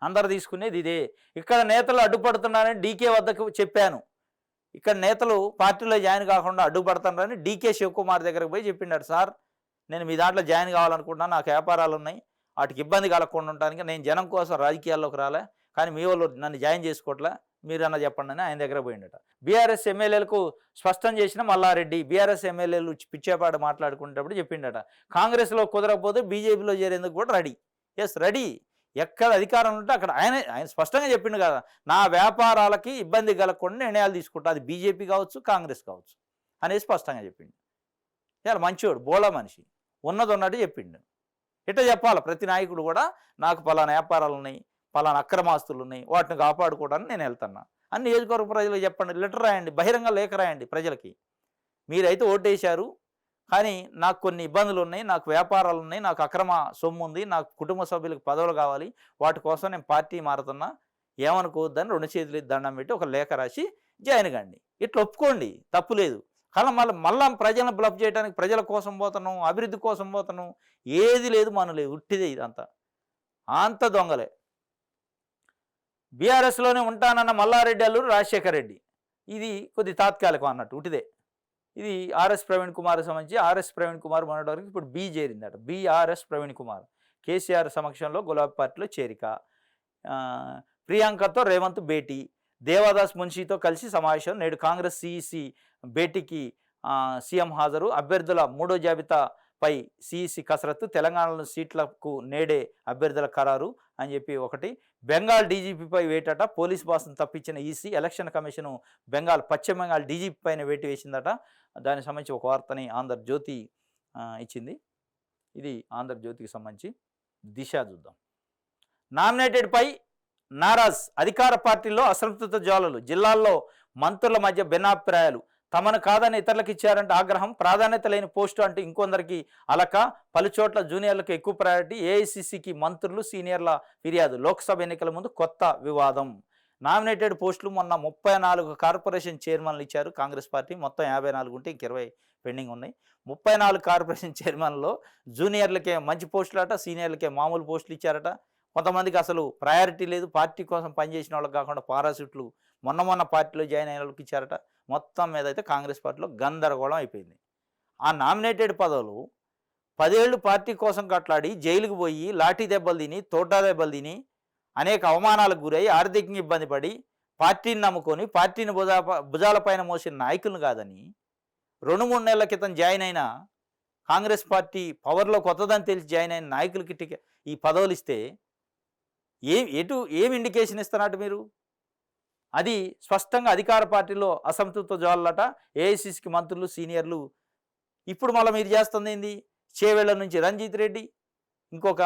[SPEAKER 1] అందరు తీసుకునేది ఇదే. ఇక్కడ నేతలు అడ్డుపడుతున్నారని డీకే వద్దకు చెప్పాను. ఇక్కడ నేతలు పార్టీలో జాయిన్ కాకుండా అడ్డుపడుతున్నారని డీకే శివకుమార్ దగ్గరకు పోయి చెప్పిండాడు. సార్, నేను మీ దాంట్లో జాయిన్ కావాలనుకుంటున్నాను, నాకు వ్యాపారాలు ఉన్నాయి, వాటికి ఇబ్బంది కలగకుండా ఉండడానికి నేను జనం కోసం రాజకీయాల్లోకి రాలే, కానీ మీ వాళ్ళు నన్ను జాయిన్ చేసుకోవట్లే, మీరన్నా చెప్పండి అని ఆయన దగ్గర పోయిండట. బీఆర్ఎస్ ఎమ్మెల్యేలకు స్పష్టం చేసిన మల్లారెడ్డి. బీఆర్ఎస్ ఎమ్మెల్యేలు పిచ్చేపాటు మాట్లాడుకునేటప్పుడు చెప్పిండట, కాంగ్రెస్లో కుదరకపోతే బీజేపీలో చేరేందుకు కూడా రెడీ. Yes, ready. ఎక్కడ అధికారం ఉంటే అక్కడ ఆయన స్పష్టంగా చెప్పిండు కదా, నా వ్యాపారాలకి ఇబ్బంది కలగకుండా నిర్ణయాలు తీసుకుంటా, అది బీజేపీ కావచ్చు, కాంగ్రెస్ కావచ్చు అనేది స్పష్టంగా చెప్పిండు. చాలా మంచివాడు, బోలా మనిషి, ఉన్నది ఉన్నట్టు చెప్పిండు. ఇట్లా చెప్పాలి ప్రతి నాయకుడు కూడా, నాకు పలానా వ్యాపారాలు ఉన్నాయి, పలానా అక్రమాస్తులు ఉన్నాయి, వాటిని కాపాడుకోవడానికి నేను వెళ్తున్నా అని నియోజకవర్గ ప్రజలకు చెప్పండి. లెటర్ రాయండి, బహిరంగ లేఖ రాయండి ప్రజలకి. మీరైతే ఓటేశారు, కానీ నాకు కొన్ని ఇబ్బందులు ఉన్నాయి, నాకు వ్యాపారాలు ఉన్నాయి, నాకు అక్రమ సొమ్ము ఉంది, నాకు కుటుంబ సభ్యులకు పదవులు కావాలి, వాటి కోసం నేను పార్టీ మారుతున్నా, ఏమనుకోవద్దని 2 చేతులు దండం పెట్టి ఒక లేఖ రాసి జాయిన్ కండి. ఇట్లా ఒప్పుకోండి, తప్పులేదు. కానీ మళ్ళీ ప్రజలను బ్లఫ్ చేయడానికి ప్రజల కోసం పోతున్నాం, అభివృద్ధి కోసం పోతున్నాం, ఏది లేదు, మనలేదు, ఉట్టిదే ఇదంతా. అంత దొంగలే. బీఆర్ఎస్లోనే ఉంటానన్న మల్లారెడ్డి అల్లుడు రాజశేఖర్ రెడ్డి, ఇది కొద్ది తాత్కాలికం అన్నట్టు, ఉట్టిదే. ఇది ఆర్ఎస్ ప్రవీణ్ కుమార్ సంబంధించి. ఆర్ఎస్ ప్రవీణ్ కుమార్ మొన్నటి వరకు ఇప్పుడు బీ చేరిందట. బీఆర్ఎస్ ప్రవీణ్ కుమార్ కేసీఆర్ సమక్షంలో గులాబీ పార్టీలో చేరిక. ప్రియాంకతో రేవంత్ భేటీ. దేవాదాస్ మున్షితో కలిసి సమావేశం. నేడు కాంగ్రెస్ సిఈసి భేటీకి సీఎం హాజరు. అభ్యర్థుల 3వ జాబితాపై సిఈసి కసరత్తు. తెలంగాణలో సీట్లకు నేడే అభ్యర్థుల ఖరారు అని చెప్పి ఒకటి. బెంగాల్ డీజీపీపై వేటట. పోలీస్ బాస్ను తప్పించిన EC. Election commission Paschim Bengal DGP పైన వేటు వేసిందట. దానికి సంబంధించి ఒక వార్తని ఆంధ్రజ్యోతి ఇచ్చింది. ఇది ఆంధ్రజ్యోతికి సంబంధించి. దిశ చూద్దాం. నామినేటెడ్పై నారాజ్. అధికార పార్టీలో అసంతృప్త జ్వాలలు. జిల్లాల్లో మంత్రుల మధ్య భిన్నాభిప్రాయాలు. తమను కాదని ఇతరులకు ఇచ్చారంటే ఆగ్రహం. ప్రాధాన్యత లేని పోస్టు అంటూ ఇంకొందరికి అలక. పలుచోట్ల జూనియర్లకు ఎక్కువ ప్రయారిటీ. ఏఐసిసికి మంత్రులు, సీనియర్ల ఫిర్యాదు. లోక్సభ ఎన్నికల ముందు కొత్త వివాదం. నామినేటెడ్ పోస్టులు మొన్న 34 కార్పొరేషన్ చైర్మన్లు ఇచ్చారు కాంగ్రెస్ పార్టీ. మొత్తం 54 ఉంటే ఇంక 20 పెండింగ్ ఉన్నాయి. 34 కార్పొరేషన్ చైర్మన్లో జూనియర్లకే మంచి పోస్టులు అట, సీనియర్లకే మామూలు పోస్టులు ఇచ్చారట. కొంతమందికి అసలు ప్రయారిటీ లేదు. పార్టీ కోసం పనిచేసిన వాళ్ళకి కాకుండా పారాషూట్లు మొన్న పార్టీలో జాయిన్ అయిన వాళ్ళకి ఇచ్చారట. మొత్తం మీద అయితే కాంగ్రెస్ పార్టీలో గందరగోళం అయిపోయింది. ఆ నామినేటెడ్ పదవులు 10 ఏళ్ళు పార్టీ కోసం కట్లాడి జైలుకు పోయి లాఠీ దెబ్బలు తిని, తోటా దెబ్బలు తిని, అనేక అవమానాలకు గురై, ఆర్థికంగా ఇబ్బంది పడి, పార్టీని నమ్ముకొని పార్టీని భుజాలపైన మోసిన నాయకులను కాదని 2-3 నెలల క్రితం జాయిన్ అయిన కాంగ్రెస్ పార్టీ పవర్లో కొత్తదని తెలిసి జాయిన్ అయిన నాయకులకి ఈ పదవులు ఇస్తే ఏం ఇండికేషన్ ఇస్తున్నట్టు మీరు? అది స్పష్టంగా అధికార పార్టీలో అసంతృప్త జ్వాలట. ఏఐసిసికి మంత్రులు, సీనియర్లు. ఇప్పుడు మళ్ళీ మీరు చేస్తుంది ఏంది? చేవేళ్ల నుంచి రంజిత్ రెడ్డి, ఇంకొక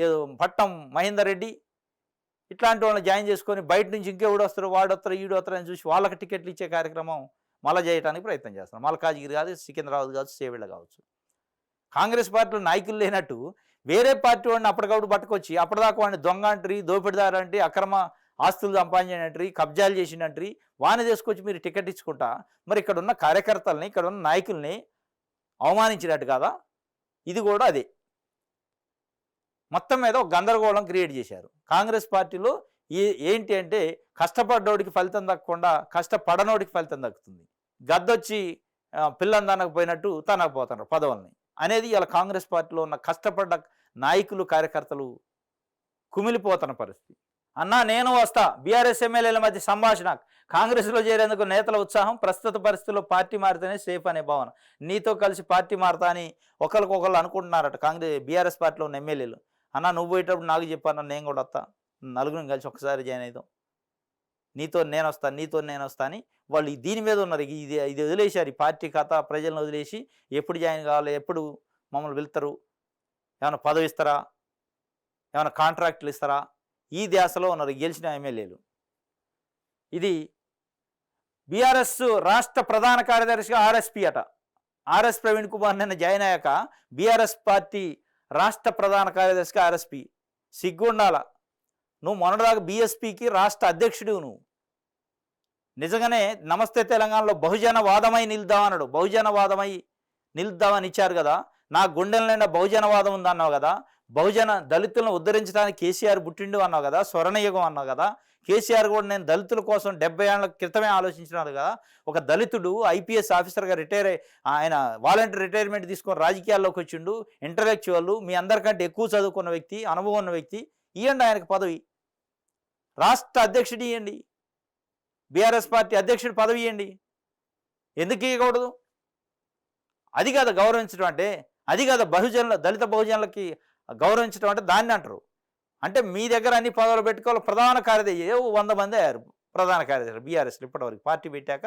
[SPEAKER 1] ఏదో పట్టం మహేందర్ రెడ్డి, ఇట్లాంటి వాళ్ళని జాయిన్ చేసుకొని బయట నుంచి ఇంకెవడు వస్తారు, వాడు వస్తారు, ఈడు వస్తారు అని చూసి వాళ్ళకి టికెట్లు ఇచ్చే కార్యక్రమం మళ్ళీ చేయడానికి ప్రయత్నం చేస్తున్నారు. మల్కాజ్గిరి కాదు, సికింద్రాబాద్ కావచ్చు, చేవేళ్ళ కావచ్చు. కాంగ్రెస్ పార్టీలో నాయకులు లేనట్టు వేరే పార్టీ వాడిని అప్పటికప్పుడు పట్టుకొచ్చి అప్పటిదాకా వాడిని దొంగ అంటారు, దోపిడిదారు అంటే, అక్రమ ఆస్తులు సంపాదించినట్టు, కబ్జాలు చేసినట్టు వాడిని తీసుకొచ్చి మీరు టికెట్ ఇచ్చుకుంటా మరి ఇక్కడ ఉన్న కార్యకర్తల్ని, ఇక్కడ ఉన్న నాయకుల్ని అవమానించినట్టు కాదా? ఇది కూడా అదే. మొత్తం మీద ఒక గందరగోళం క్రియేట్ చేశారు కాంగ్రెస్ పార్టీలో. ఏంటి అంటే కష్టపడ్డోడికి ఫలితం దక్కకుండా కష్టపడనోడికి ఫలితం దక్కుతుంది. గద్దొచ్చి పిల్లని తనకపోయినట్టు తనకపోతున్నారు పదవుల్ని అనేది ఇలా కాంగ్రెస్ పార్టీలో ఉన్న కష్టపడ్డ నాయకులు, కార్యకర్తలు కుమిలిపోతున్న పరిస్థితి. అన్నా నేను వస్తా, బీఆర్ఎస్ ఎమ్మెల్యేల మధ్య సంభాషణ, కాంగ్రెస్లో చేరేందుకు నేతల ఉత్సాహం, ప్రస్తుత పరిస్థితుల్లో పార్టీ మారితేనే సేఫ్ అనే భావన. నీతో కలిసి పార్టీ మారతా అని ఒకరికొకరు అనుకుంటున్నారట బీఆర్ఎస్ పార్టీలో ఉన్న ఎమ్మెల్యేలు. అన్నా నువ్వు పోయేటప్పుడు నాకు చెప్పాను, నేను కూడా వస్తా, నలుగురిని కలిసి ఒకసారి జాయిన్ అవుదాం, నీతో నేను వస్తా అని వాళ్ళు దీని మీద ఉన్నారు. ఇది వదిలేశారు. ఈ పార్టీ కథ ప్రజలను వదిలేసి ఎప్పుడు జాయిన్ కావాలి, ఎప్పుడు మమ్మల్ని వెళ్తారు, ఏమైనా పదవి ఇస్తారా, ఏమైనా కాంట్రాక్టులు ఇస్తారా, ఈ ధ్యాసలో ఉన్నారు గెలిచిన ఎమ్మెల్యేలు. ఇది బీఆర్ఎస్ రాష్ట్ర ప్రధాన కార్యదర్శిగా ఆర్ఎస్పీ అట. ఆర్ఎస్ ప్రవీణ్ కుమార్ నిన్న జాయిన్ అయ్యాక బీఆర్ఎస్ పార్టీ రాష్ట్ర ప్రధాన కార్యదర్శిగా ఆర్ఎస్పీ. సిగ్గుండాల. నువ్వు మొన్నటిదాకా బీఎస్పీకి రాష్ట్ర అధ్యక్షుడు. నువ్వు నిజంగానే నమస్తే తెలంగాణలో బహుజనవాదమై నిలుద్దామన్నాడు. బహుజనవాదమై నిలుద్దామని ఇచ్చారు కదా. నా గుండెల నిండా బహుజనవాదం ఉందన్నావు కదా. బహుజన దళితులను ఉద్ధరించడానికి కేసీఆర్ పుట్టిండు అన్నావు కదా. స్వర్ణయుగం అన్నావు కదా. కేసీఆర్ కూడా నేను దళితుల కోసం 70 ఏళ్ల క్రితమే ఆలోచించినాడు కదా. ఒక దళితుడు ఐపీఎస్ ఆఫీసర్గా రిటైర్ అయ్యి ఆయన వాలంటీర్ రిటైర్మెంట్ తీసుకొని రాజకీయాల్లోకి వచ్చిండు. ఇంటలెక్చువల్, మీ అందరికంటే ఎక్కువ చదువుకున్న వ్యక్తి, అనుభవం ఉన్న వ్యక్తి. ఇవ్వండి ఆయనకు పదవి, రాష్ట్ర అధ్యక్షుడు ఇవ్వండి, బీఆర్ఎస్ పార్టీ అధ్యక్షుడు పదవి ఇవ్వండి. ఎందుకు ఇవ్వకూడదు? అది కాదు గౌరవించడం అంటే. అది కాదు దళిత బహుజనులకి గౌరవించడం అంటే దాన్ని అంటారు. అంటే మీ దగ్గర అన్ని పదవులు పెట్టుకోవాలి. ప్రధాన కార్యదర్శి 100 మంది అయ్యారు ప్రధాన కార్యదర్శి బీఆర్ఎస్లో. ఇప్పటివరకు పార్టీ పెట్టాక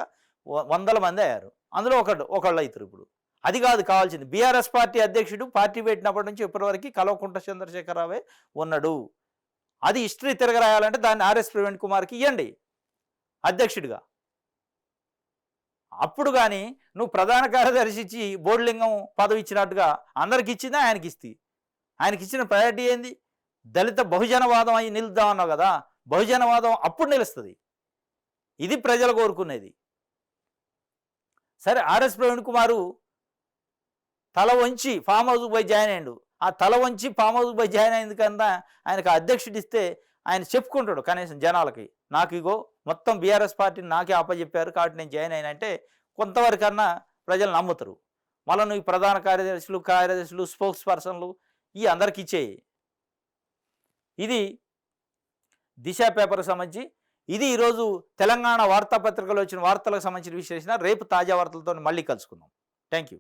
[SPEAKER 1] 100 మంది అయ్యారు. అందులో ఒకళ్ళు అవుతారు. ఇప్పుడు అది కాదు కావాల్సింది. బీఆర్ఎస్ పార్టీ అధ్యక్షుడు పార్టీ పెట్టినప్పటి నుంచి ఇప్పటివరకు కల్వకుంట్ల చంద్రశేఖరరావే ఉన్నాడు. అది హిస్టరీ తిరగరాయాలంటే దాన్ని ఆర్ఎస్ ప్రవీణ్ కుమార్కి ఇవ్వండి అధ్యక్షుడిగా. అప్పుడు కానీ నువ్వు ప్రధాన కార్యదర్శి ఇచ్చి బోర్డులింగం పదవి ఇచ్చినట్టుగా అందరికి ఇచ్చిందా ఆయనకి ఇస్తే? ఆయనకి ఇచ్చిన ప్రయారిటీ ఏంది? దళిత బహుజనవాదం అయి నిలుద్దామన్నావు కదా. బహుజనవాదం అప్పుడు నిలుస్తుంది. ఇది ప్రజలు కోరుకునేది. సరే, ఆర్ఎస్ ప్రవీణ్ కుమారు తల వంచి ఫామ్ హౌస్కి పోయి జాయిన్ అయ్యాడు. ఆ తల వంచి ఫామ్ హౌస్కి పోయి జాయిన్ అయింది కన్నా ఆయనకు అధ్యక్షుడు ఇస్తే ఆయన చెప్పుకుంటాడు కనీసం జనాలకి, నాకు ఇగో మొత్తం బీఆర్ఎస్ పార్టీని నాకే అప్పచెప్పారు కాబట్టి నేను జాయిన్ అయినా అంటే కొంతవరకన్నా ప్రజలు నమ్ముతారు. మళ్ళీ నువ్వు ప్రధాన కార్యదర్శులు, స్పోక్స్ పర్సన్లు ఈ అందరికి ఇచ్చేయి. ఇది దిశ పేపర్కి సంబంధించి. ఇది ఈరోజు తెలంగాణ వార్తాపత్రికలో వచ్చిన వార్తలకు సంబంధించిన విశ్లేషణ. రేపు తాజా వార్తలతో మళ్ళీ కలుసుకుందాం. Thank you.